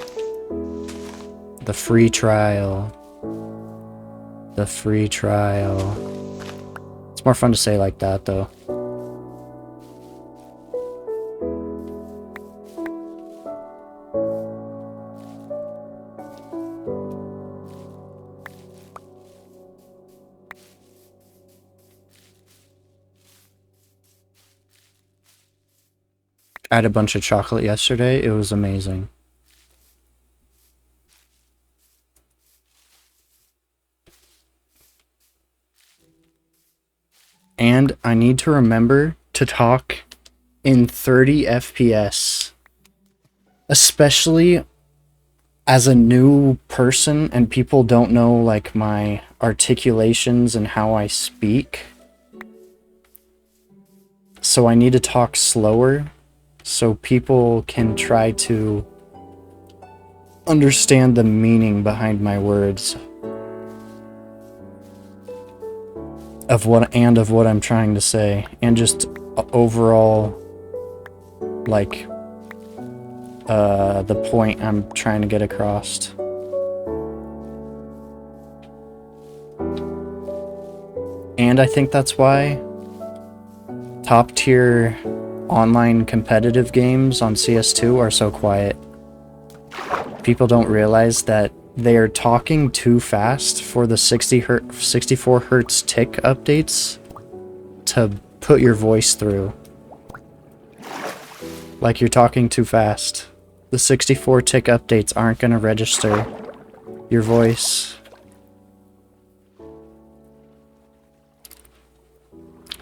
The free trial. The free trial. It's more fun to say like that, though. I had a bunch of chocolate yesterday. It was amazing. And I need to remember to talk in 30 FPS. Especially as a new person and people don't know like my articulations and how I speak. So I need to talk slower so people can try to understand the meaning behind my words of what I'm trying to say, and just overall like the point I'm trying to get across. And I think that's why top tier online competitive games on CS2 are so quiet. People don't realize that they are talking too fast for the 64 hertz tick updates to put your voice through. Like, you're talking too fast. The 64 tick updates aren't going to register your voice.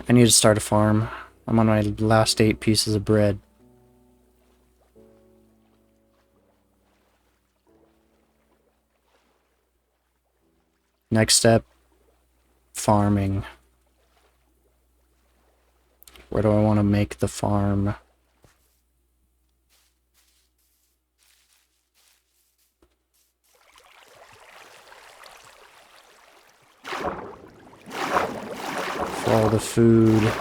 I need to start a farm. I'm on my last 8 pieces of bread. Next step, farming. Where do I want to make the farm? For all the food.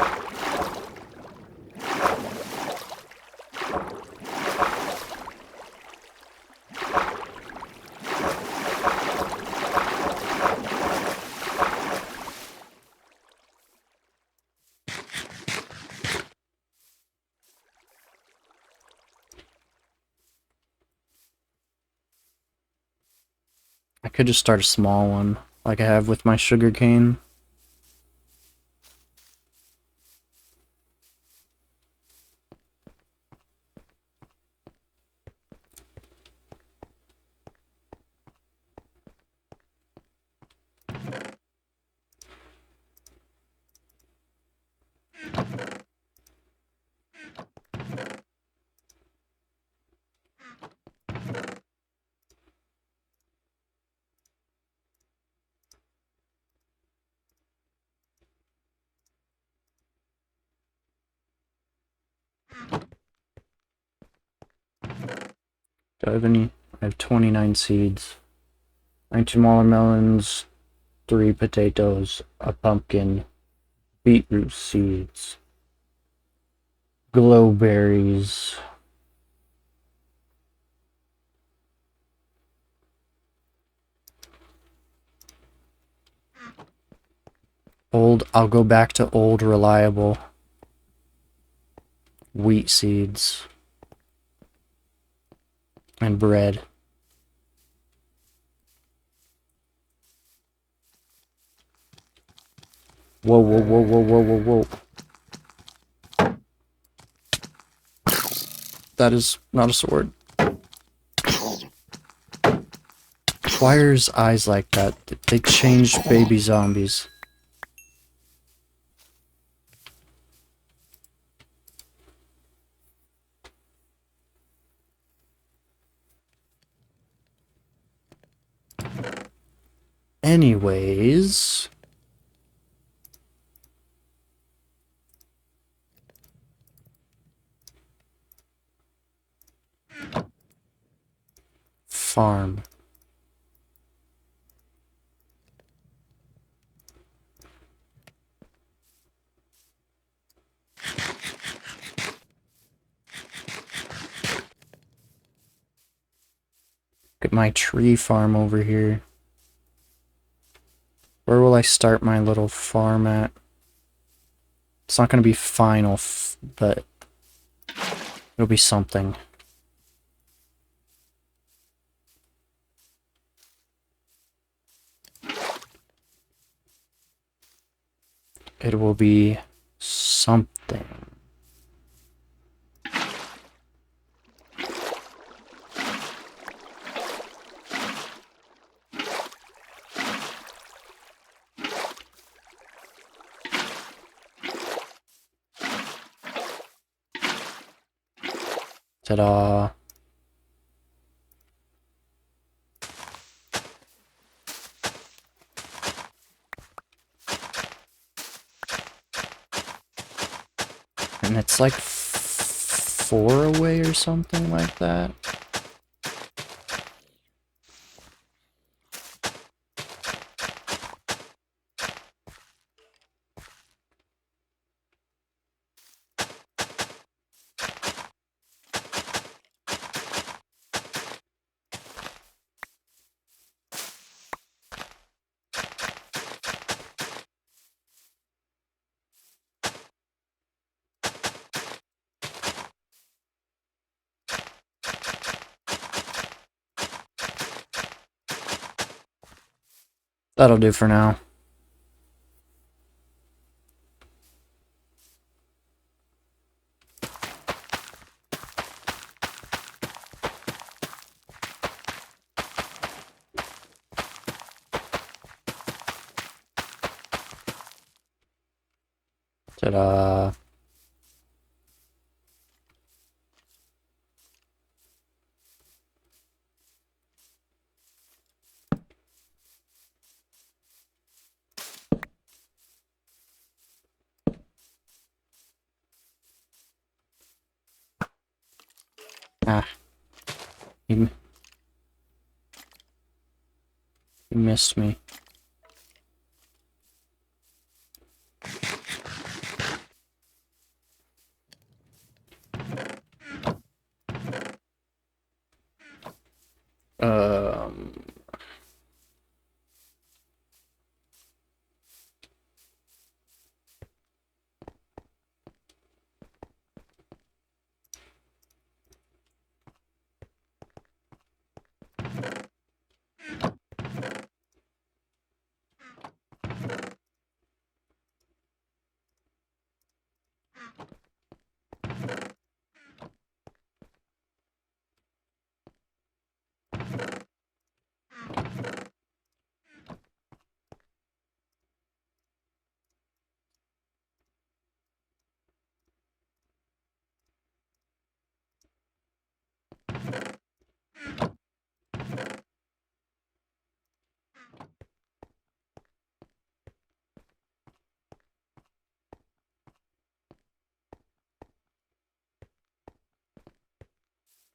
I could just start a small one, like I have with my sugarcane. Do I have any? I have 29 seeds. 19 watermelons, 3 potatoes, a pumpkin, beetroot seeds, glowberries, I'll go back to old reliable wheat seeds and bread. Whoa, whoa, whoa, whoa, whoa, whoa, whoa. That is not a sword. Why are his eyes like that? They changed baby zombies. Anyways... farm. Get my tree farm over here. Where will I start my little farm at? It's not going to be final, but it'll be something. It will be something. Ta-da. And it's like 4 away or something like that. That'll do for now. Ta-da. Ah. You missed me. Um...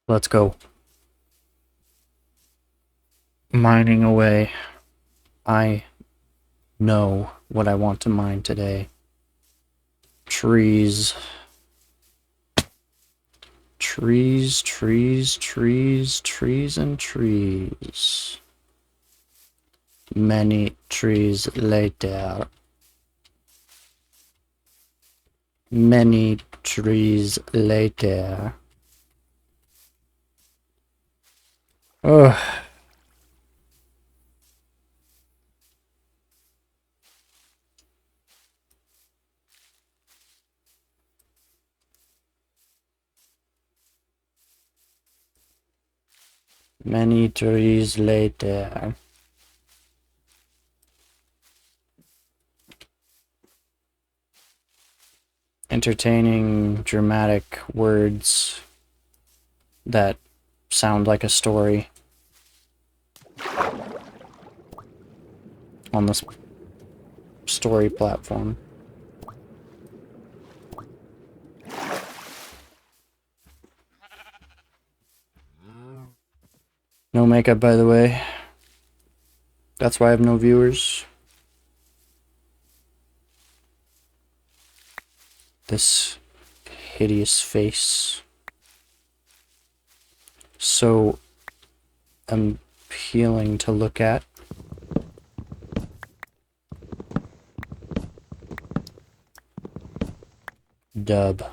Let's go. Mining away. I know what I want to mine today. Trees. Trees, trees, trees, trees, and trees. Many trees later. Many trees later. Ugh. Many trees later. Entertaining, dramatic words that sound like a story on this story platform. No makeup, by the way. That's why I have no viewers. This hideous face. So appealing to look at. Dub.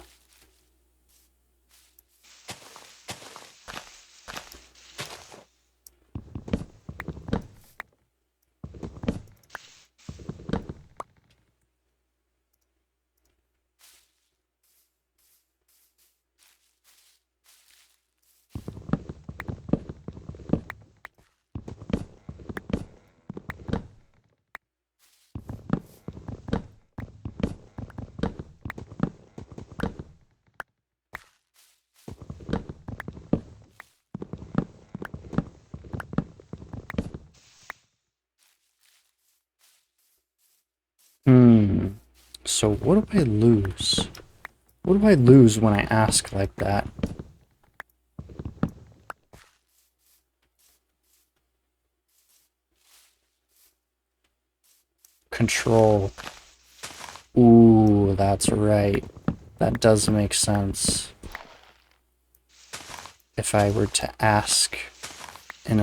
So what do I lose? What do I lose when I ask like that? Control. Ooh, that's right. That does make sense. If I were to ask in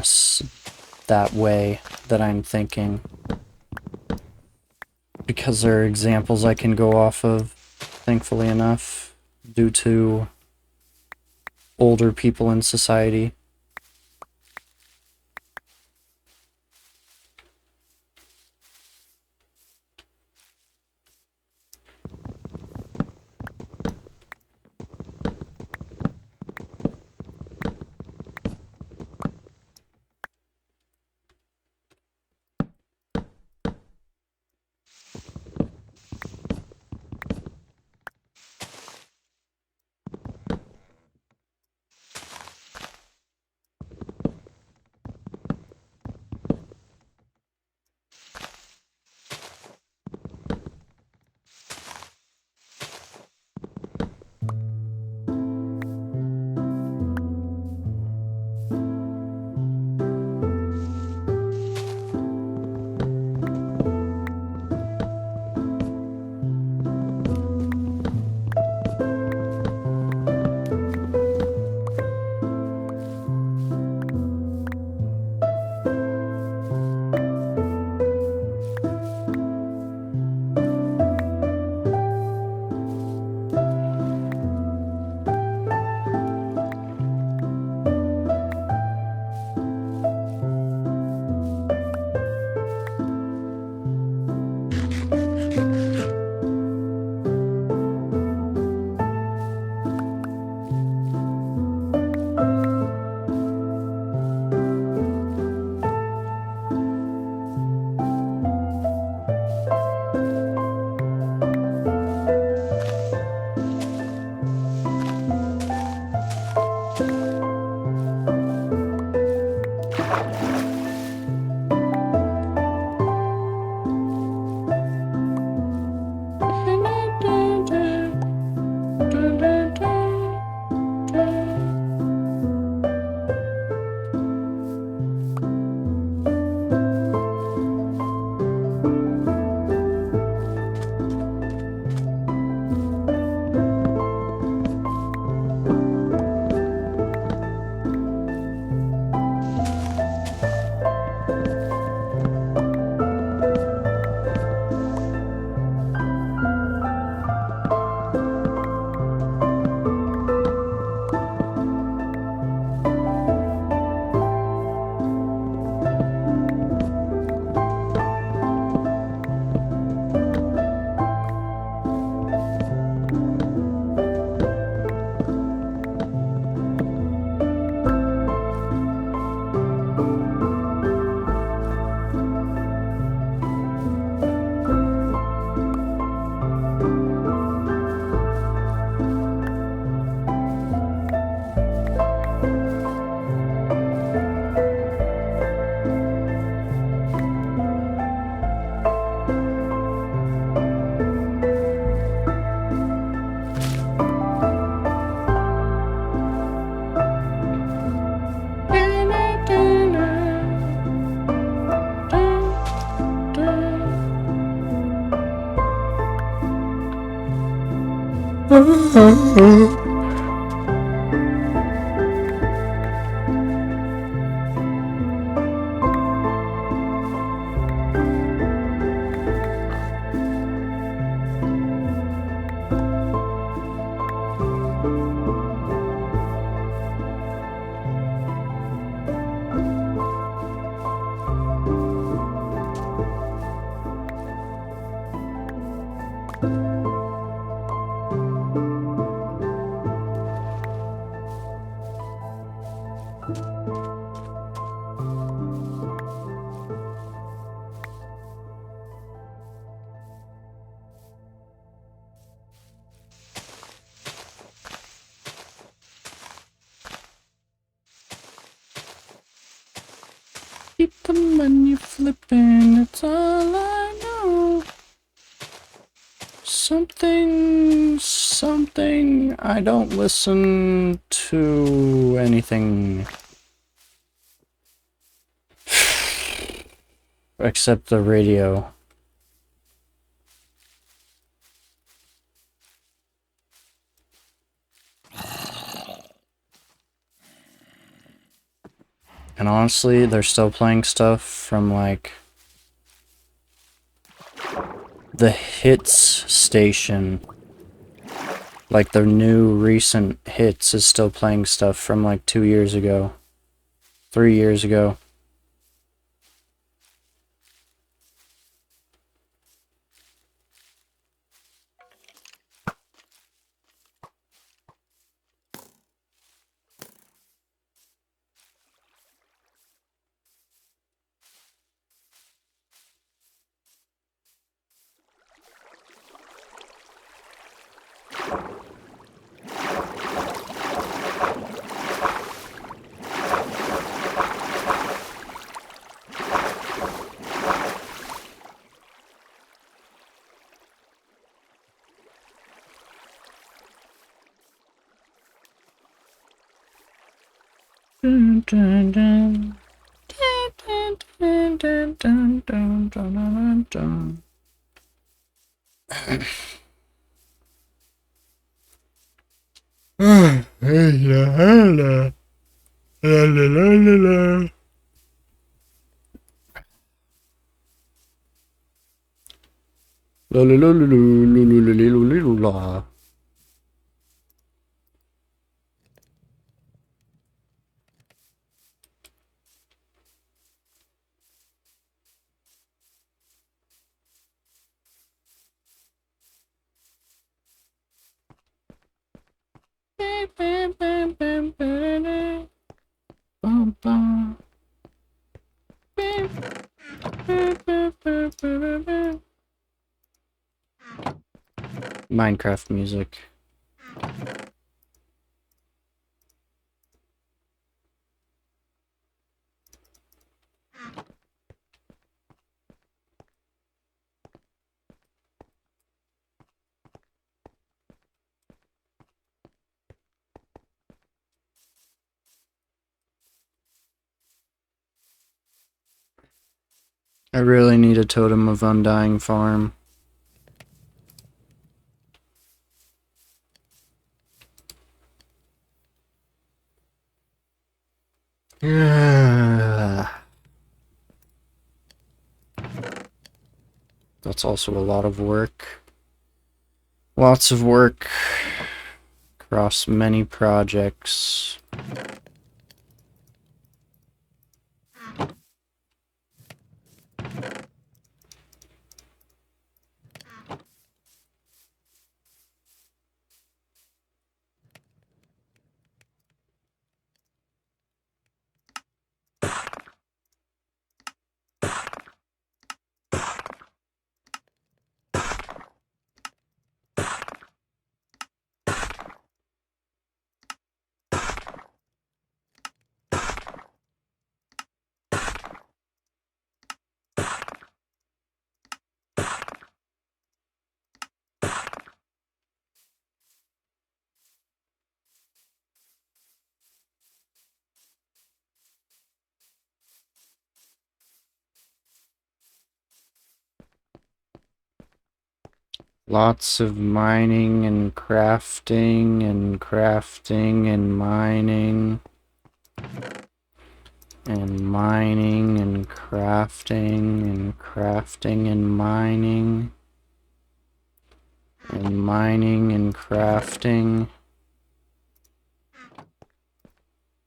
that way that I'm thinking. Because there are examples I can go off of, thankfully enough, due to older people in society. Keep the money flipping, it's all I know. Something. I don't listen to anything except the radio. And honestly, they're still playing stuff from like the hits station. Like their new recent hits is still playing stuff from like 2 years ago, 3 years ago. Dun, dun, dun. Dun, dun, dun, dun, dun, dun, dun, dun. La la la la la la la la la la la. Bum, bum. Minecraft music. I really need a Totem of Undying Farm. That's also a lot of work. Lots of work across many projects. Lots of mining and crafting and crafting and mining. And mining and crafting and crafting and mining. And mining and crafting.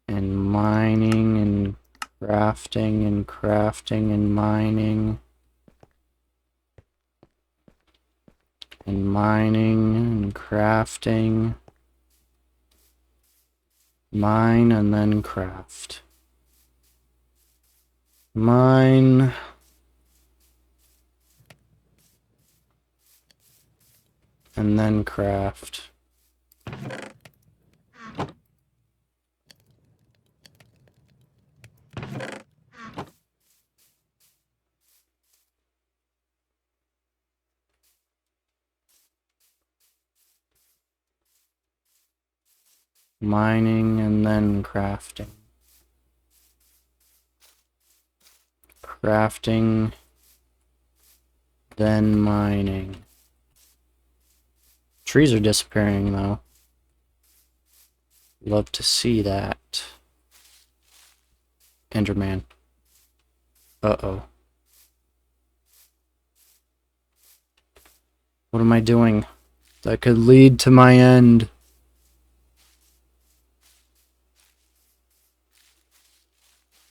And mining and crafting and crafting and mining. And mining and crafting. Mine and then craft. Mine. And then craft. Mining and then crafting. Crafting, then mining. Trees are disappearing though. Love to see that. Enderman. Uh-oh. What am I doing? That could lead to my end.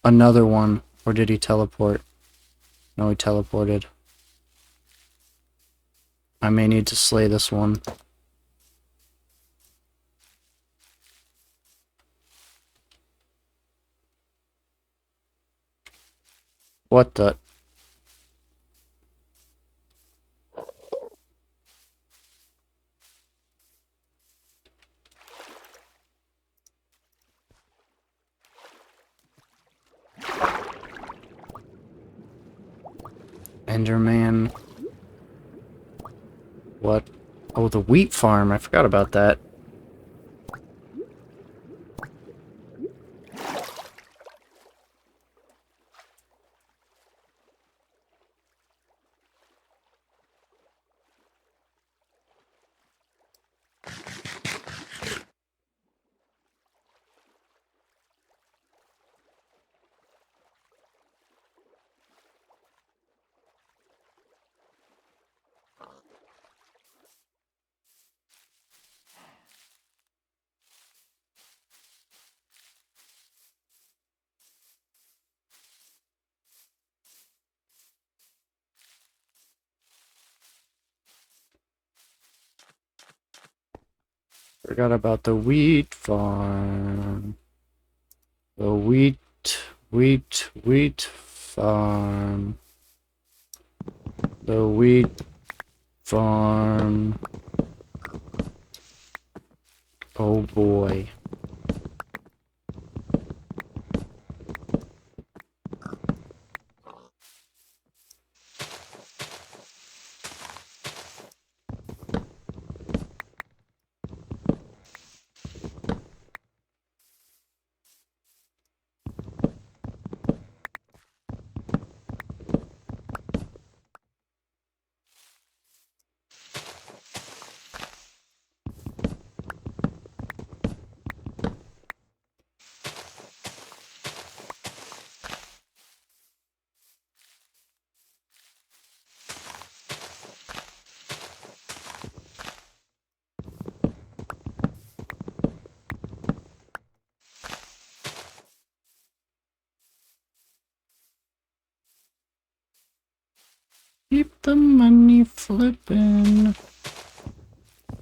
Another one. Or did he teleport? No, he teleported. I may need to slay this one. What the? Enderman. What? Oh, the wheat farm. I forgot about that. Forgot about the wheat farm. The wheat farm. The wheat farm. Oh boy. Keep the money flipping.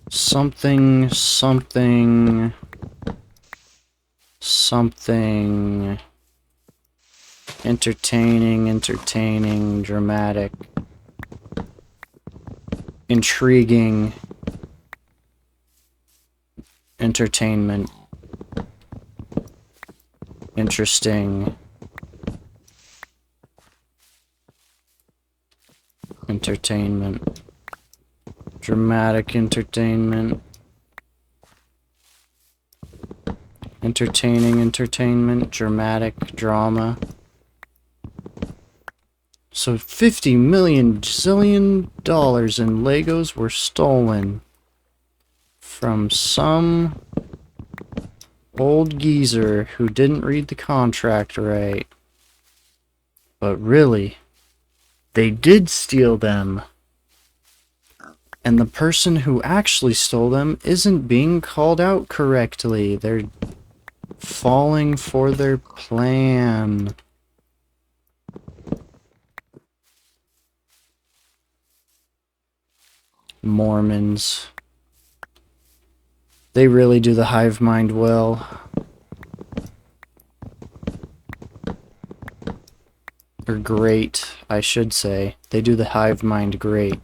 Something, something, something. Entertaining, entertaining, dramatic. Intriguing. Entertainment. Interesting. Entertainment. Dramatic entertainment. Entertaining entertainment. Dramatic drama. So $50 million zillion dollars in Legos were stolen from some old geezer who didn't read the contract right. But really, they did steal them. And the person who actually stole them isn't being called out correctly. They're falling for their plan. Mormons. They really do the hive mind well. Or great, I should say. They do the hive mind great.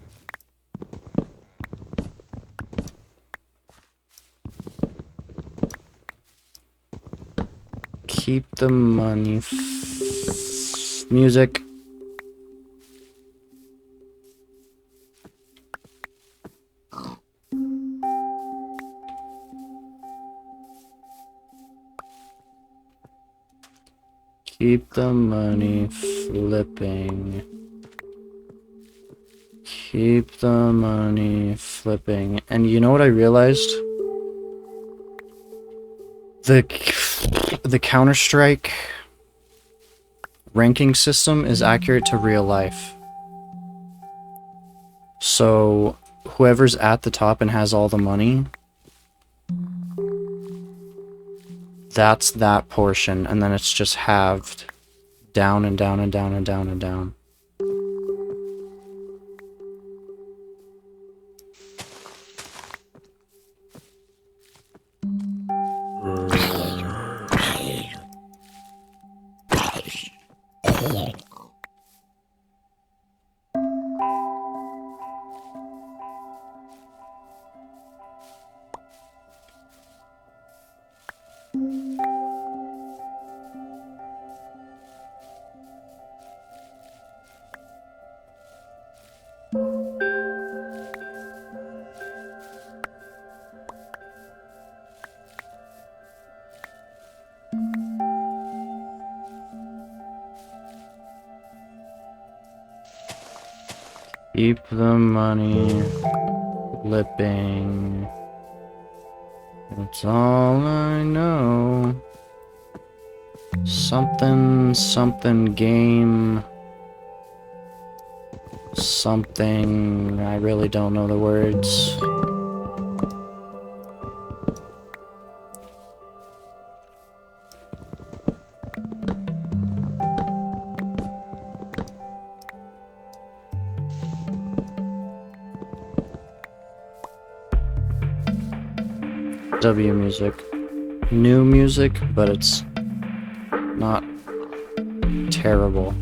Keep the money. Music. Keep the money flipping. Keep the money flipping. And you know what I realized? The Counter-Strike ranking system is accurate to real life. So whoever's at the top and has all the money, that's that portion, and then it's just halved down and down and down and down and down. Keep the money flipping. That's all I know. Something, something game. Something, I really don't know the words. W music. New music, but it's not terrible.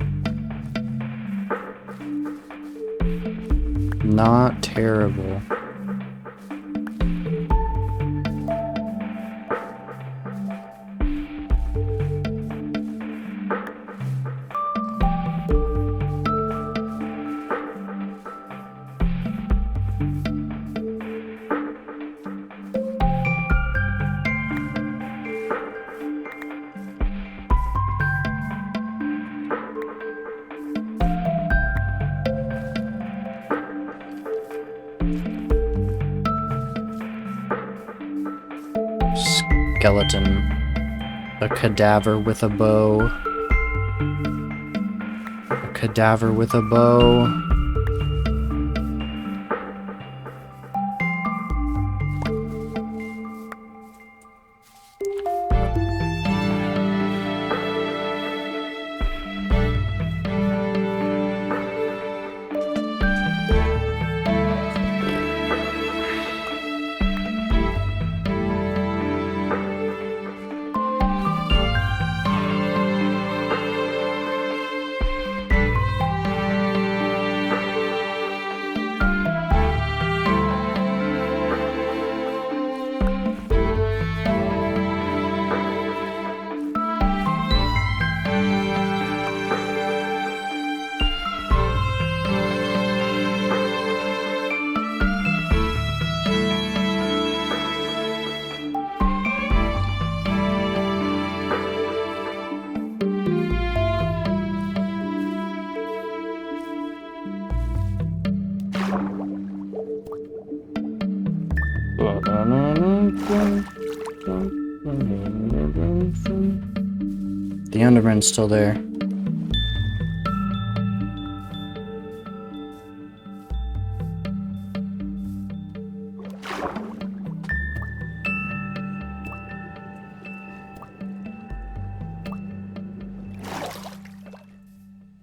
Not terrible. Skeleton. A cadaver with a bow. A cadaver with a bow. The Enderman's still there.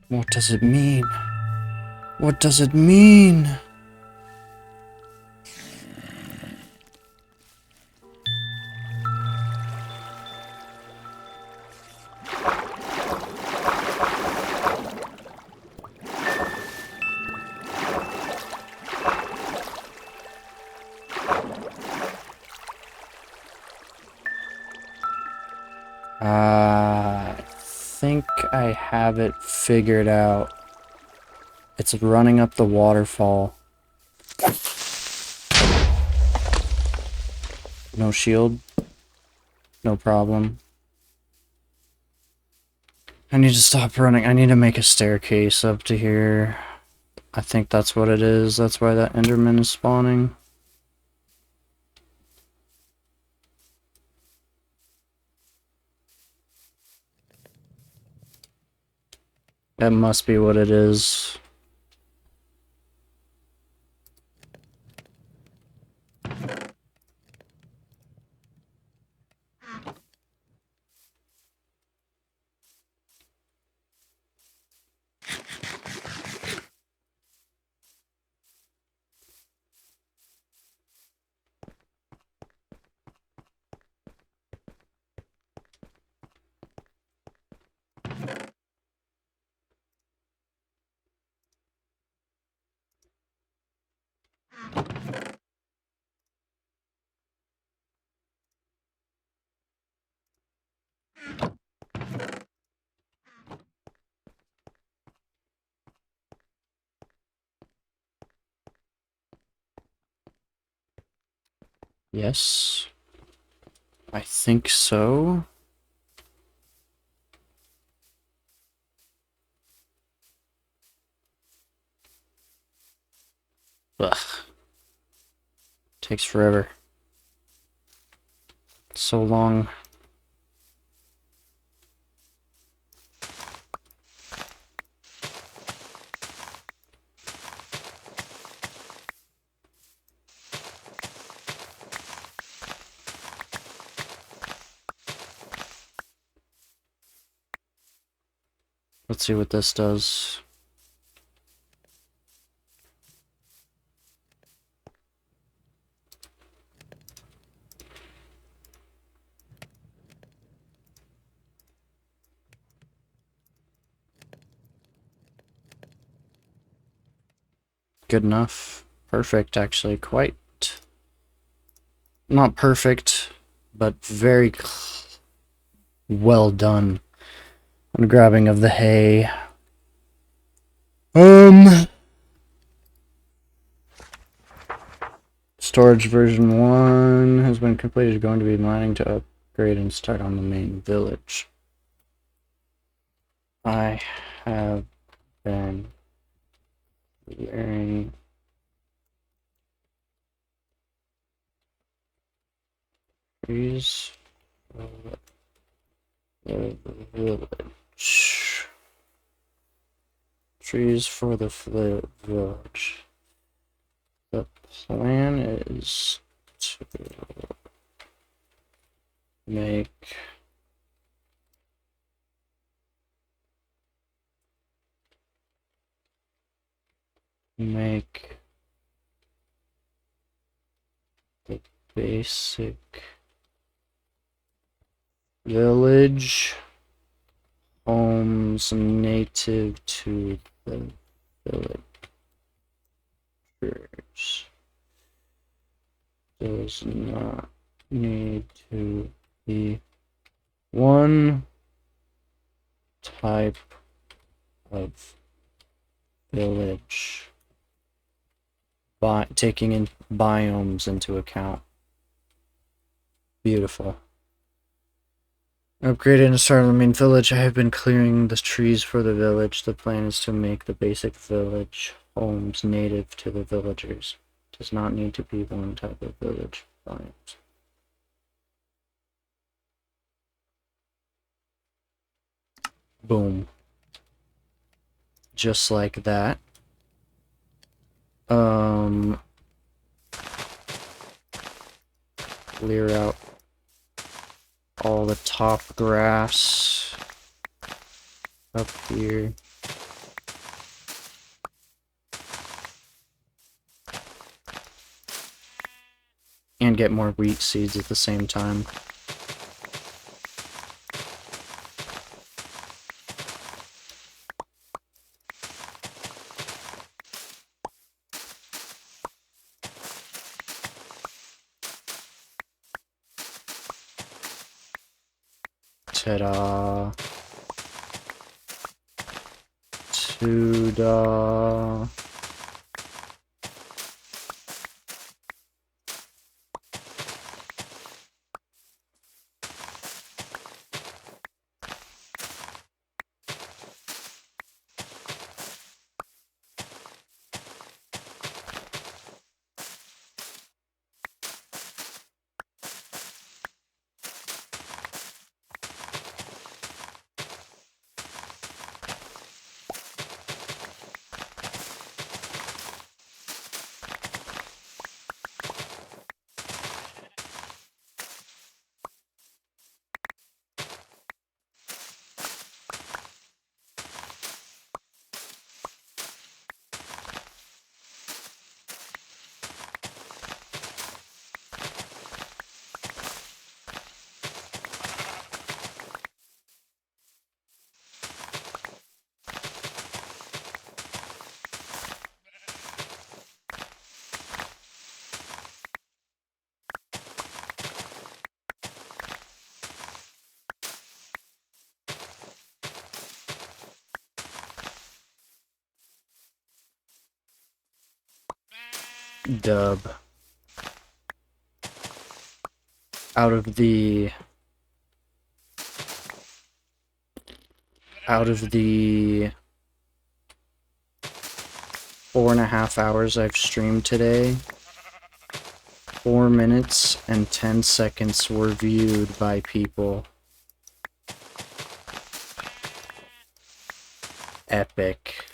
What does it mean? What does it mean? I think I have it figured out. It's running up the waterfall. No shield. No problem. I need to stop running. I need to make a staircase up to here. I think that's what it is. That's why that Enderman is spawning. That must be what it is. Yes. I think so. Ugh. Takes forever. So long. Let's see what this does. Good enough. Perfect, actually. Quite. Not perfect, but very well done on grabbing of the hay. Storage version 1 has been completed. Going to be mining to upgrade and start on the main village. I have been clearing trees for the village. Trees for the village. The plan is to make the basic village homes native to the villagers. Does not need to be one type of village, by taking in biomes into account. Beautiful. Upgraded and started the main village. I have been clearing the trees for the village. The plan is to make the basic village homes native to the villagers. Does not need to be one type of village biomes. Boom. Just like that. Clear out all the top grass up here. And get more wheat seeds at the same time. Ta-da. To-da. dub out of the 4.5 hours I've streamed today, 4 minutes and 10 seconds were viewed by people. Epic.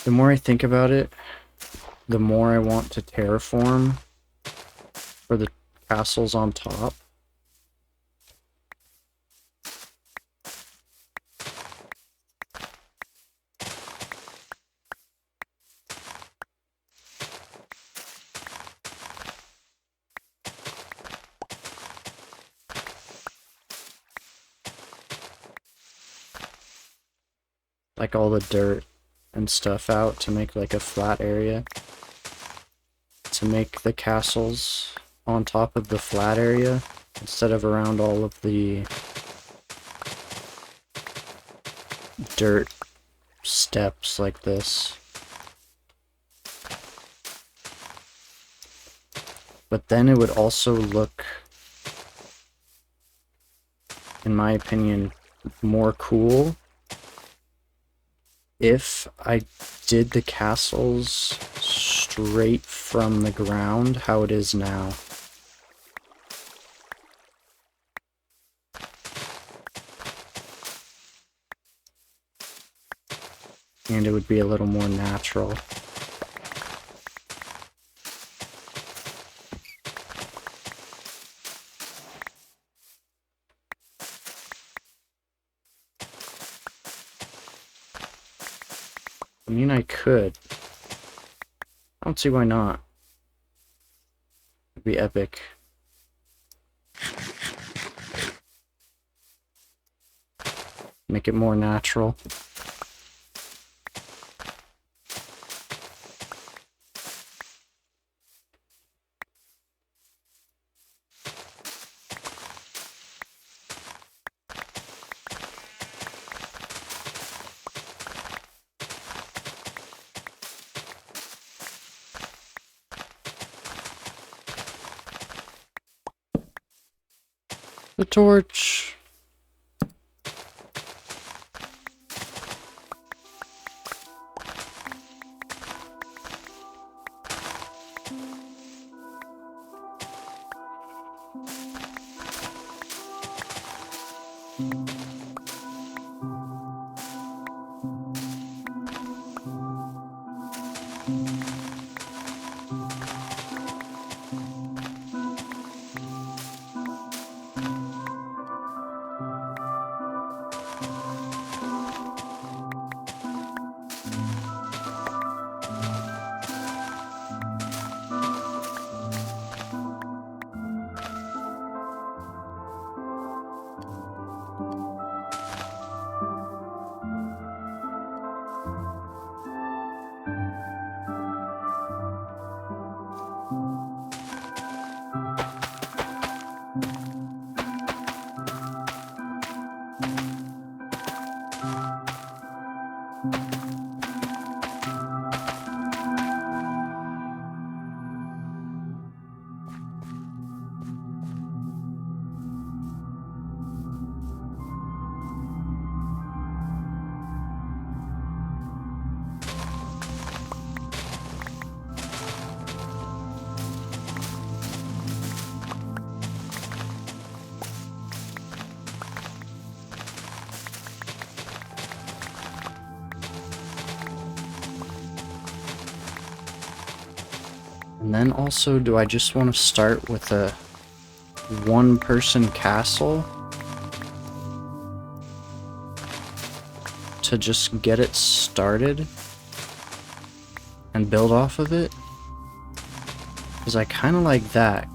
The more I think about it, the more I want to terraform for the castles on top. Like all the dirt and stuff out to make like a flat area. To make the castles on top of the flat area instead of around all of the dirt steps like this. But then it would also look, in my opinion, more cool if I did the castles straight from the ground, how it is now. And it would be a little more natural. I mean, I could. I don't see why not. It'd be epic. Make it more natural. The torch. And then also, do I just want to start with a one-person castle to just get it started and build off of it? Because I kind of like that.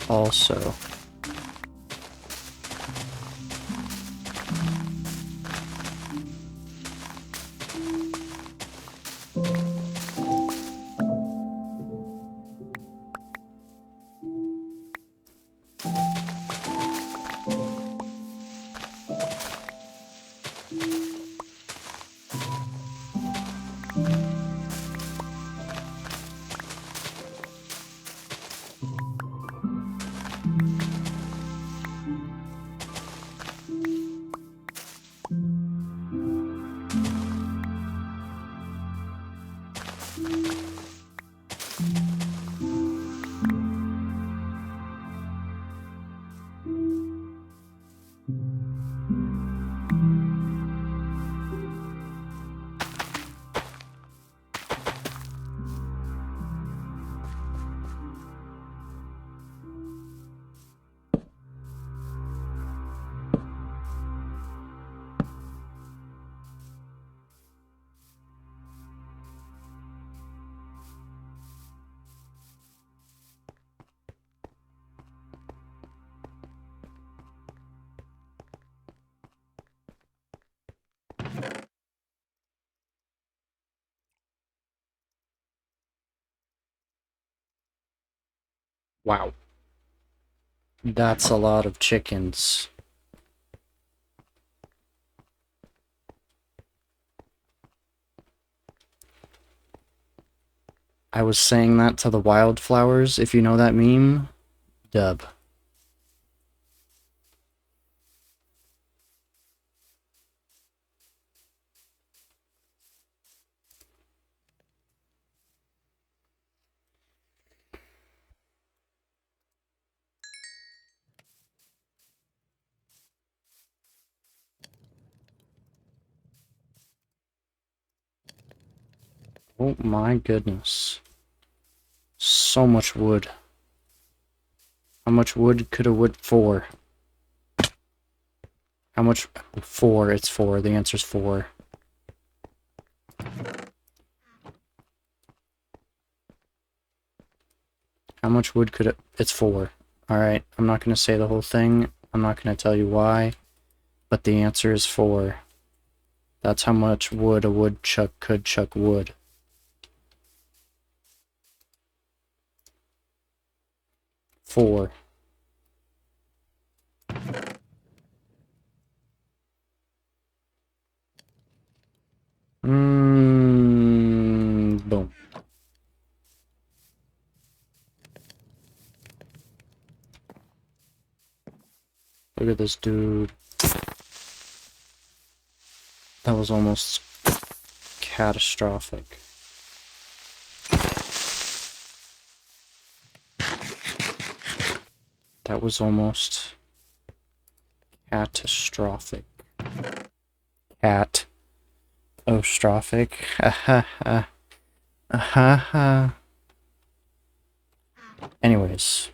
Also, wow. That's a lot of chickens. I was saying that to the wildflowers, if you know that meme. Dub. Oh my goodness. So much wood. How much wood could a wood for? How much? 4. It's 4. The answer's 4. How much wood could it? It's 4. Alright, I'm not going to say the whole thing. I'm not going to tell you why. But the answer is 4. That's how much wood a woodchuck could chuck wood. 4. Boom. Look at this dude. That was almost catastrophic. That was almost catastrophic. Catastrophic. Anyways.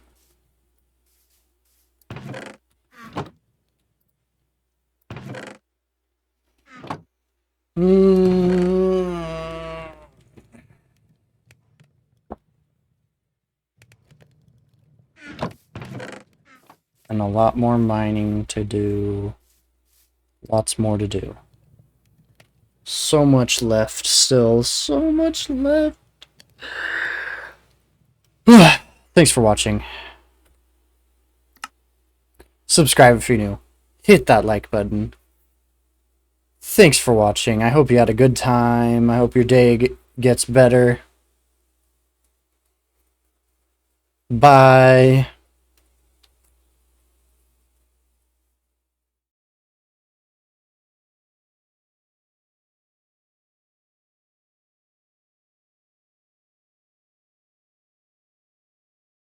And a lot more mining to do. Lots more to do. So much left still. So much left. Thanks for watching. Subscribe if you're new. Hit that like button. Thanks for watching. I hope you had a good time. I hope your day gets better. Bye.